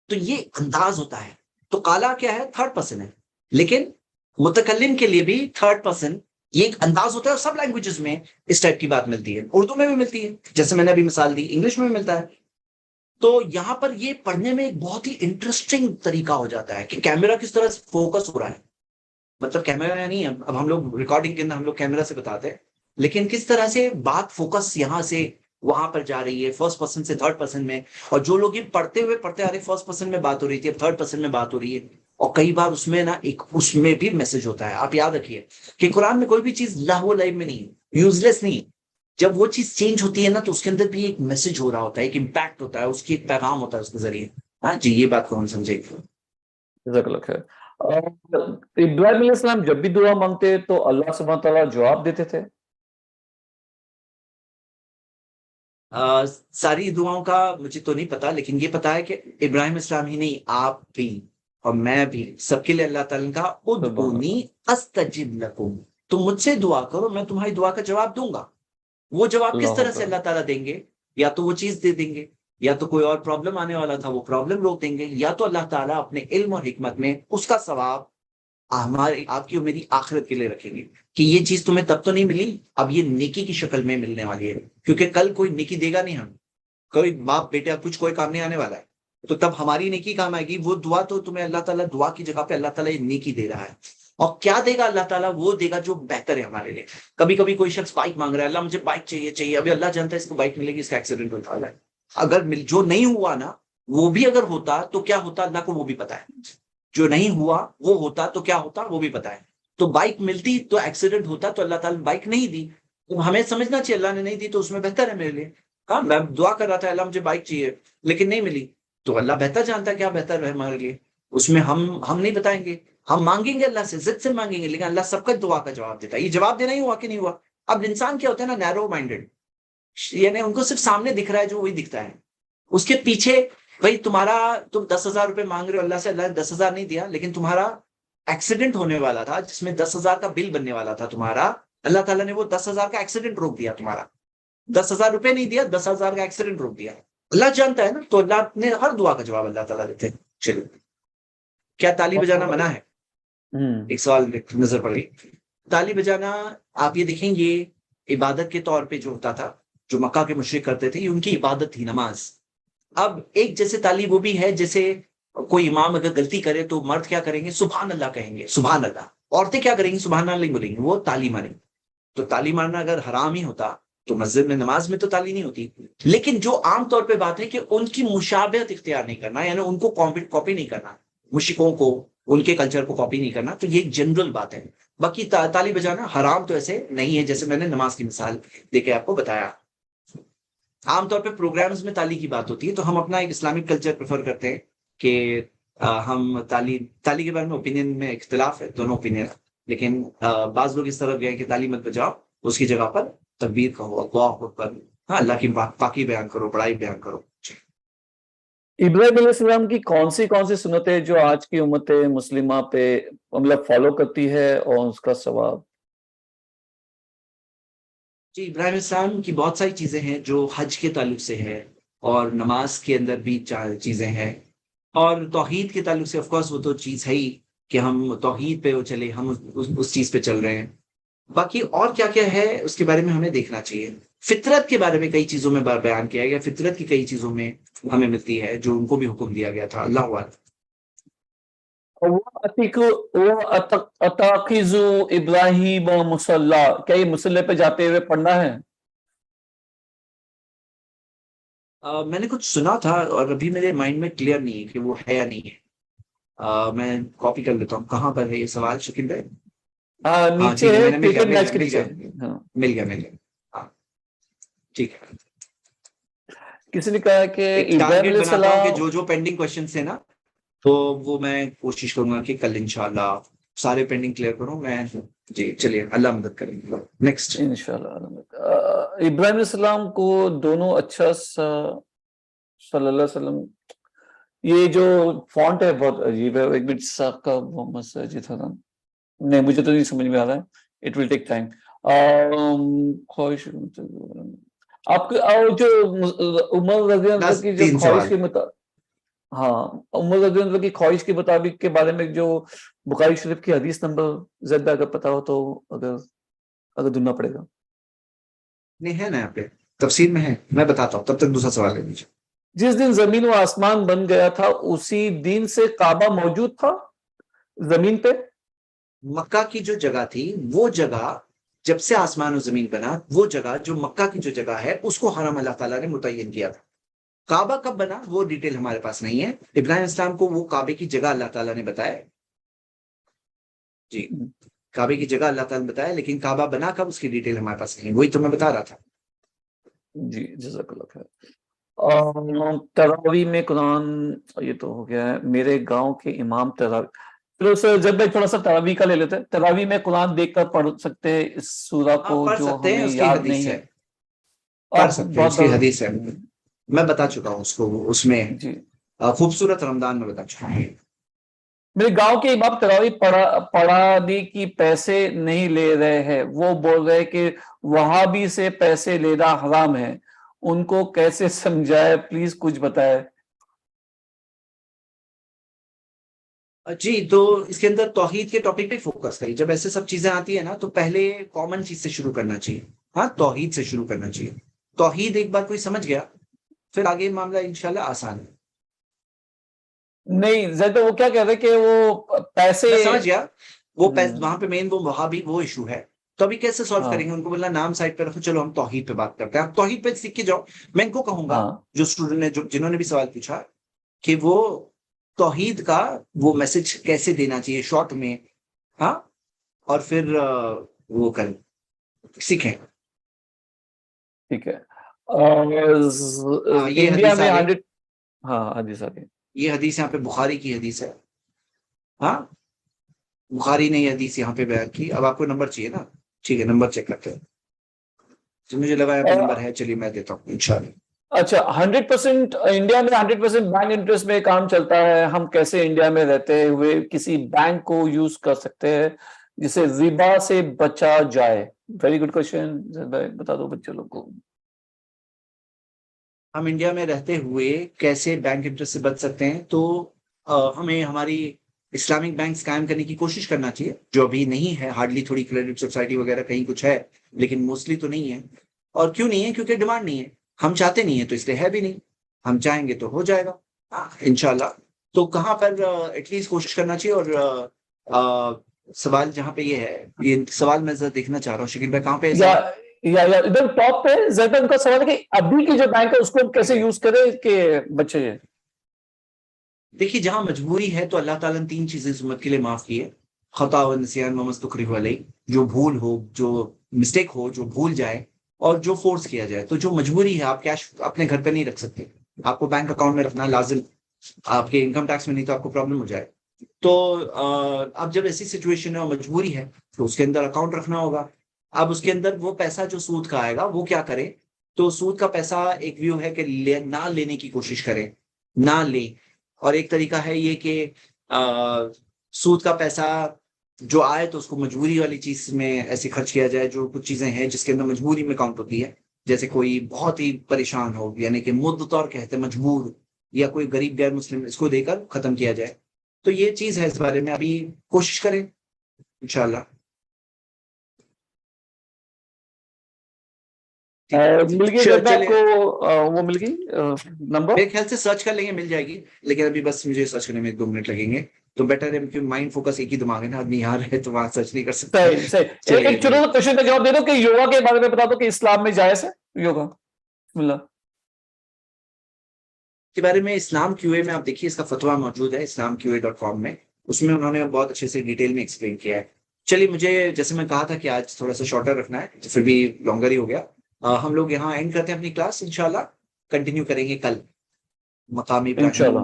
تو یہ انداز ہوتا ہے. تو کالا کیا ہے؟ تھرڈ پرسن ہے. لیکن متکلم کے لیے بھی تھرڈ پرسن یہ ایک انداز ہوتا ہے. اور سب لینگویجز میں اس ٹائپ کی بات ملتی ہے. اردو میں بھی ملتی ہے جیسے میں نے ابھی مثال دی، انگلش میں بھی ملتا ہے. تو یہاں پر یہ پڑھنے میں ایک بہت ہی انٹرسٹنگ طریقہ ہو جاتا ہے کہ کیمرہ کس طرح سے فوکس ہو رہا ہے. مطلب کیمرہ نہیں ہے، اب ہم لوگ ریکارڈنگ کے اندر ہم لوگ کیمرہ سے بتاتے ہیں، لیکن کس طرح سے بات فوکس یہاں سے وہاں پر جا رہی ہے، فرسٹ پرسن سے تھرڈ پرسن میں. اور جو لوگ یہ پڑھتے ہوئے پڑھتے آ رہے فرسٹ پرسن میں بات ہو رہی تھی، اب تھرڈ پرسن میں بات ہو رہی ہے. اور کئی بار اس میں نا ایک اس میں بھی میسج ہوتا ہے. آپ یاد رکھیے کہ قرآن میں کوئی بھی چیز لاہو لعب میں نہیں ہے، یوز لیس نہیں ہے. جب وہ چیز چینج ہوتی ہے نا تو اس کے اندر بھی ایک میسج ہو رہا ہوتا ہے، ایک امپیکٹ ہوتا ہے، اس کی ایک پیغام ہوتا ہے اس کے ذریعے. ہاں جی، یہ بات کو ہم سمجھے. جزاک اللہ خیر. ابراہیم علیہ السلام جب بھی دعا مانگتے تو اللہ سبحانہ تعالیٰ جواب دیتے تھے؟ ساری دعاؤں کا مجھے تو نہیں پتا، لیکن یہ پتا ہے کہ ابراہیم اسلام ہی نہیں، آپ بھی اور میں بھی، سب کے لیے اللہ تعالیٰ نے کہا سبحان ادعونی اللہ. استجب لکم، تم مجھ سے دعا کرو میں تمہاری دعا کا جواب دوں گا. وہ جواب کس اللہ طرح سے اکبر. اللہ تعالیٰ دیں گے؟ یا تو وہ چیز دے دیں گے، یا تو کوئی اور پرابلم آنے والا تھا وہ پرابلم روک دیں گے، یا تو اللہ تعالیٰ اپنے علم اور حکمت میں اس کا ثواب ہماری آپ کی اور میری آخرت کے لیے رکھیں گے کہ یہ چیز تمہیں تب تو نہیں ملی، اب یہ نیکی کی شکل میں ملنے والی ہے. کیونکہ کل کوئی نیکی دے گا نہیں، ہم کوئی باپ بیٹے کچھ کوئی کام نہیں آنے والا ہے. تو تب ہماری نیکی کام آئے گی. وہ دعا تو تمہیں اللہ تعالیٰ دعا کی جگہ پہ اللہ تعالیٰ یہ نیکی دے رہا ہے. اور کیا دے گا اللہ تعالیٰ؟ وہ دے گا جو بہتر ہے ہمارے لیے. کبھی کبھی کوئی شخص بائک مانگ رہا ہے، اللہ مجھے بائک چاہیے. ابھی اللہ جانتا ہے اس کو بائک ملے گی، اس کا ایکسیڈنٹ ہوتا ہے. اگر جو نہیں ہوا نا، وہ بھی اگر ہوتا تو کیا ہوتا اللہ کو وہ بھی پتا ہے. جو نہیں ہوا وہ ہوتا تو کیا ہوتا وہ بھی پتا ہے. تو بائک ملتی تو ایکسیڈنٹ ہوتا تو اللہ تعالیٰ نے بائک نہیں دی. تو ہمیں سمجھنا چاہیے اللہ نے نہیں دی تو اس میں بہتر ہے میرے لیے. ہاں میں دعا کر رہا تھا اللہ مجھے بائک چاہیے لیکن نہیں ملی، تو اللہ بہتر جانتا ہے کیا بہتر ہے ہمارے لیے. اس میں ہم نہیں بتائیں گے. ہم مانگیں گے اللہ سے، ضد سے مانگیں گے، لیکن اللہ سب کا دعا کا جواب دیتا ہے. یہ جواب دینا ہی ہوا کہ نہیں ہوا. اب انسان کیا ہوتا ہے نا، نیرو مائنڈیڈ، یعنی ان کو صرف سامنے دکھ رہا ہے جو وہی دکھتا ہے. اس کے پیچھے بھائی تمہارا تم 10,000 روپے مانگ رہے ہو اللہ سے، اللہ نے 10,000 نہیں دیا، لیکن تمہارا ایکسیڈنٹ ہونے والا تھا جس میں 10,000 کا بل بننے والا تھا تمہارا، اللہ تعالیٰ نے وہ 10,000 کا ایکسیڈنٹ روک دیا. تمہارا 10,000 روپے نہیں دیا، 10,000 کا ایکسیڈنٹ روک دیا. اللہ جانتا ہے نا، تو اللہ نے ہر دعا کا جواب اللہ تعالیٰ دیتے ہیں. چلیے، کیا تالی بجانا منع ہے؟ ایک سوال نظر پڑ گئی. تالی بجانا آپ یہ دیکھیں گے عبادت کے طور پہ جو ہوتا تھا، جو مکہ کے مشرک کرتے تھے، یہ ان کی عبادت تھی، نماز. اب ایک جیسے تالی وہ بھی ہے جیسے کوئی امام اگر غلطی کرے تو مرد کیا کریں گے؟ سبحان اللہ کہیں گے، سبحان اللہ. عورتیں کیا کریں گی؟ سبحان اللہ نہیں بولیں گی، وہ تالی ماریں گی. تو تالی مارنا اگر حرام ہی ہوتا تو مسجد میں نماز میں تو تالی نہیں ہوتی. لیکن جو عام طور پہ بات ہے کہ ان کی مشابہت اختیار نہیں کرنا، یعنی ان کو کاپی نہیں کرنا، مشرکوں کو ان کے کلچر کو کاپی نہیں کرنا، تو یہ ایک جنرل بات ہے. باقی تالی بجانا حرام تو ایسے نہیں ہے، جیسے میں نے نماز کی مثال دے کے آپ کو بتایا. عام طور پہ پروگرامز میں تالی کی بات ہوتی ہے تو ہم اپنا ایک اسلامک کلچر پریفر کرتے ہیں کہ ہم تالی کے بارے میں اوپینین میں اختلاف ہے، دونوں اوپینین، لیکن بعض لوگ اس طرف گئے کہ تالی مت بجاؤ، اس کی جگہ پر تکبیر کہو، اللہ اکبر، ہاں اللہ کی پاکی بیان کرو، بڑائی بیان کرو. ابراہیم علیہ السلام کی کون سی سنتیں جو آج کی امت مسلمہ پہ مطلب فالو کرتی ہے اور اس کا ثواب؟ جی، ابراہیم السلام کی بہت ساری چیزیں ہیں جو حج کے تعلق سے ہے، اور نماز کے اندر بھی چیزیں ہیں، اور توحید کے تعلق سے آف کورس وہ تو چیز ہے ہی کہ ہم توحید پہ وہ چلے، ہم اس چیز پہ چل رہے ہیں. باقی اور کیا کیا ہے اس کے بارے میں ہمیں دیکھنا چاہیے. فطرت کے بارے میں کئی چیزوں میں بیان کیا گیا، فطرت کی کئی چیزوں میں ہمیں ملتی ہے جو ان کو بھی حکم دیا گیا تھا. اللہ اعلم. اتاخذو ابراہیم مصلی، کیا یہ مصلی پہ جاتے ہوئے پڑھنا ہے؟ میں نے کچھ سنا تھا اور ابھی میرے مائنڈ میں کلیئر نہیں ہے کہ وہ ہے یا نہیں ہے. میں کاپی کر لیتا ہوں. کہاں پر ہے یہ سوال شکیل بھائی؟ ہاں نیچے ٹھیک ہے، ہے میں نے مل گیا کرکٹ مل میچ گیا کے مل نیچے. گیا ہاں، مل گیا مل گیا. ہاں ٹھیک ہے. کسی نے کہا کہ ایک ابراہیم ٹارگیٹ علیہ بناتا ہوں کہ السلام، جو پینڈنگ کوشچنس ہیں نا، تو وہ میں کوشش کروں گا کہ کل انشاءاللہ سارے پینڈنگ کلیئر کروں میں. جی چلیے، اللہ مدد کریں گے. نیکسٹ. انشاءاللہ ابراہیم علیہ السلام کو دونوں اچھا صلی اللہ علیہ وسلم یہ جو فونٹ ہے بہت عجیب ہے. ایک منٹ کا محمد ساجد حسن, نہیں مجھے تو نہیں سمجھ میں آ رہا ہے. It will take time. خواہش آپ جو عمر رضی اللہ عنہ کی جو 3 خواہش سوال. کے مطابق, ہاں عمر رضی اللہ عنہ کی خواہش کے مطابق کے بارے میں جو بخاری شریف کی حدیث نمبر زیادہ اگر پتا ہو تو اگر ڈھونڈنا پڑے گا. نہیں ہے نا یہاں پہ تفسیر میں ہے, میں بتاتا ہوں, تب تک دوسرا سوال لے لیجیے. جس دن زمین و آسمان بن گیا تھا اسی دن سے کعبہ موجود تھا زمین پہ. مکہ کی جو جگہ تھی وہ جگہ جب سے آسمان و زمین بنا, وہ جگہ جو مکہ کی جو جگہ ہے اس کو حرم اللہ تعالیٰ نے متعین کیا تھا. کعبہ کب بنا وہ ڈیٹیل ہمارے پاس نہیں ہے. ابراہیم اسلام کو وہ کعبے کی جگہ اللہ تعالیٰ نے بتایا. جی, کعبے کی جگہ اللہ تعالیٰ نے بتایا, لیکن کعبہ بنا کب اس کی ڈیٹیل ہمارے پاس نہیں, وہی تو میں بتا رہا تھا. جی جزاک اللہ خیر. تراویح میں قرآن, یہ تو ہو گیا ہے. میرے گاؤں کے امام تراویح, چلو سر جب بھائی تھوڑا سا تراویح کا لے لیتے ہیں. تراویح میں قرآن دیکھ کر پڑھ سکتے ہیں اس سورہ کو پڑھ جو سکتے ہیں, ہمیں اس کی یاد حدیث نہیں ہے. ہے. پڑھ آپ سکتے ہیں, اس بہت کی حدیث ہے, میں بتا چکا ہوں اس کو, اس میں جی خوبصورت رمضان میں بتا چکا ہوں. میرے گاؤں کے امام تراویح پڑھانے کی پیسے نہیں لے رہے ہیں. وہ بول رہے کہ وہاں بھی سے پیسے لینا حرام ہے. ان کو کیسے سمجھائے, پلیز کچھ بتائے. جی, تو اس کے اندر توحید کے ٹاپک پہ فوکس کریے. جب ایسے سب چیزیں آتی ہیں نا تو پہلے کامن چیز سے شروع کرنا چاہیے. ہاں, توحید سے شروع کرنا چاہیے. توحید ایک بار کوئی سمجھ گیا پھر آگے معاملہ انشاءاللہ آسان ہے. نہیں زیادہ وہ کیا کہہ رہے کہ وہ پیسے, میں سمجھ گیا, وہ وہاں پہ مین وہ ایشو ہے. تو ابھی کیسے سالو ہاں کریں گے؟ ان کو بولنا نام سائڈ پہ رکھو, چلو ہم توحید پہ بات کرتے ہیں. آپ توحید پہ سیکھ کے جاؤ. میں ان کو کہوں گا ہاں جو اسٹوڈنٹ نے جنہوں نے بھی سوال پوچھا کہ وہ توحید کا وہ میسج کیسے دینا چاہیے شارٹ میں, ہاں, اور پھر وہ کریں, سیکھیں. ٹھیک ہے. یہ انڈیا حدیث میں آ گئی, 100, ہاں حدیث آ گئی. یہ حدیث یہاں پہ بخاری کی حدیث ہے. ہاں, بخاری نے یہ حدیث یہاں پہ بیان کی. اب آپ کو نمبر چاہیے نا, ٹھیک ہے نمبر چیک کرتے ہیں. جو مجھے لگا یہاں پہ نمبر ہے, چلیے میں دیتا ہوں انشاءاللہ. اچھا 100% انڈیا میں 100% بینک انٹرسٹ میں کام چلتا ہے. ہم کیسے انڈیا میں رہتے ہوئے کسی بینک کو یوز کر سکتے ہیں جسے ربا سے بچا جائے؟ ویری گڈ کوشچن, بتا دو بچے لوگ کو. ہم انڈیا میں رہتے ہوئے کیسے بینک انٹرسٹ سے بچ سکتے ہیں؟ تو ہمیں ہماری اسلامک بینکس قائم کرنے کی کوشش کرنا چاہیے, جو ابھی نہیں ہے. ہارڈلی تھوڑی کریڈٹ سوسائٹی وغیرہ کہیں کچھ ہے, لیکن موسٹلی تو نہیں ہے. اور کیوں نہیں ہے؟ کیونکہ ڈیمانڈ نہیں ہے. ہم چاہتے نہیں ہیں تو اس لیے ہے بھی نہیں. ہم چاہیں گے تو ہو جائے گا انشاءاللہ. تو کہاں پر ایٹ لیسٹ کوشش کرنا چاہیے. اور سوال جہاں پہ یہ ہے, یہ سوال میں ذرا دیکھنا چاہ رہا ہوں شکیل بھائی, کہاں پہ ہے سوال؟ یا ادھر ٹاپ پہ زیادہ ان کا سوال ہے کہ ابھی کی جو بینک ہے اس کو کیسے یوز کرے کہ بچے. دیکھیے, جہاں مجبوری ہے تو اللہ تعالیٰ نے 3 چیزیں اس امت کے لیے معاف کی ہے: خطا و نسیان و مستقرہ علیہ, جو بھول ہو, جو مسٹیک ہو, جو بھول جائے, اور جو فورس کیا جائے. تو جو مجبوری ہے, آپ کیش اپنے گھر پہ نہیں رکھ سکتے, آپ کو بینک اکاؤنٹ میں رکھنا لازم. آپ کے انکم ٹیکس میں نہیں تو آپ کو پرابلم ہو جائے. تو اب جب ایسی سچویشن ہے اور مجبوری ہے تو اس کے اندر اکاؤنٹ رکھنا ہوگا. اب اس کے اندر وہ پیسہ جو سود کا آئے گا وہ کیا کرے؟ تو سود کا پیسہ ایک ویو ہے کہ نہ لینے کی کوشش کریں, نہ لیں. اور ایک طریقہ ہے یہ کہ سود کا پیسہ جو آئے تو اس کو مجبوری والی چیز میں ایسے خرچ کیا جائے. جو کچھ چیزیں ہیں جس کے اندر مجبوری میں کاؤنٹ ہوتی ہے, جیسے کوئی بہت ہی پریشان ہو, یعنی کہ مضطر کہتے ہیں, مجبور, یا کوئی غریب غیر مسلم, اس کو دے کر ختم کیا جائے. تو یہ چیز ہے, اس بارے میں ابھی کوشش کریں انشاءاللہ. مل گئی زیادہ آپ کو, وہ مل گئی نمبر؟ میرے خیال سے سرچ کر لیں گے, مل جائے گی, لیکن ابھی بس مجھے سرچ کرنے میں 2 منٹ لگیں گے. تو بیٹر ہے کیونکہ مائنڈ فوکس ایک ہی دماغ ہے نا, آدمی یہاں رہے تو وہاں سرچ نہیں کر سکتا. صحیح. ایک چھوٹا سا کوشچن کا جواب دے دو کہ یوگا کے بارے میں بتا دو کہ اسلام میں جائز ہے یوگا. بسم اللہ. کے بارے میں اسلام کیو اے میں آپ دیکھیے, اس کا فتویٰ موجود ہے islamqa.com میں. اس میں انہوں نے بہت اچھے سے ڈیٹیل میں ایکسپلین کیا ہے. چلیے, مجھے جیسے میں کہا تھا کہ آج تھوڑا سا شارٹر رکھنا ہے, پھر بھی لانگر ہی ہو گیا. ہم لوگ یہاں اینڈ کرتے ہیں اپنی کلاس, انشاءاللہ کنٹینیو کریں گے کل. مقام ابراہیم, انشاءاللہ.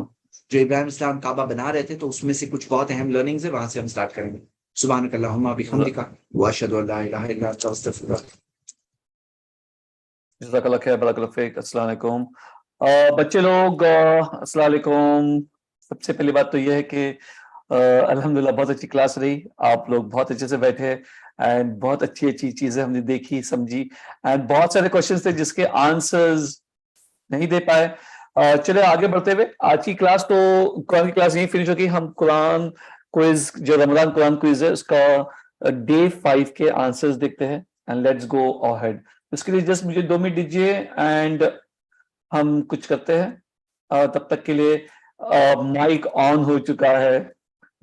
جو ابراہیم اسلام کعبہ بنا رہے تھے, تو اس میں سے کچھ بہت اہم لرننگز ہے, وہاں سے ہم سٹارٹ کریں گے. سبحانک اللہم و بحمدک واشہد ان لا الہ الا انت استغفرک. جزاک اللہ خیر, بارک اللہ فیک. السلام علیکم بچے لوگ, السلام علیکم. سب سے پہلی بات تو یہ ہے کہ الحمدللہ بہت اچھی کلاس رہی, آپ لوگ بہت اچھے سے بیٹھے اینڈ بہت اچھی اچھی چیزیں ہم نے دیکھی سمجھی, اینڈ بہت سارے کوشچنس تھے جس کے آنسرز نہیں دے پائے. چلے آگے بڑھتے ہوئے, آج کی کلاس تو قرآن کی کلاس یہیں فنش ہوگی. ہم قرآن کوئز جو رمضان قرآن کوئز ہے اس کا ڈے 5 کے آنسرز دیکھتے ہیں اینڈ لیٹس گو اہیڈ. اس کے لیے جسٹ مجھے 2 منٹ دیجیے اینڈ ہم کچھ کرتے ہیں. تب تک کے لیے مائک آن ہو چکا ہے,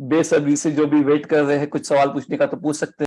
بے صبری سے جو بھی ویٹ کر رہے ہیں کچھ سوال پوچھنے کا تو پوچھ سکتے ہیں.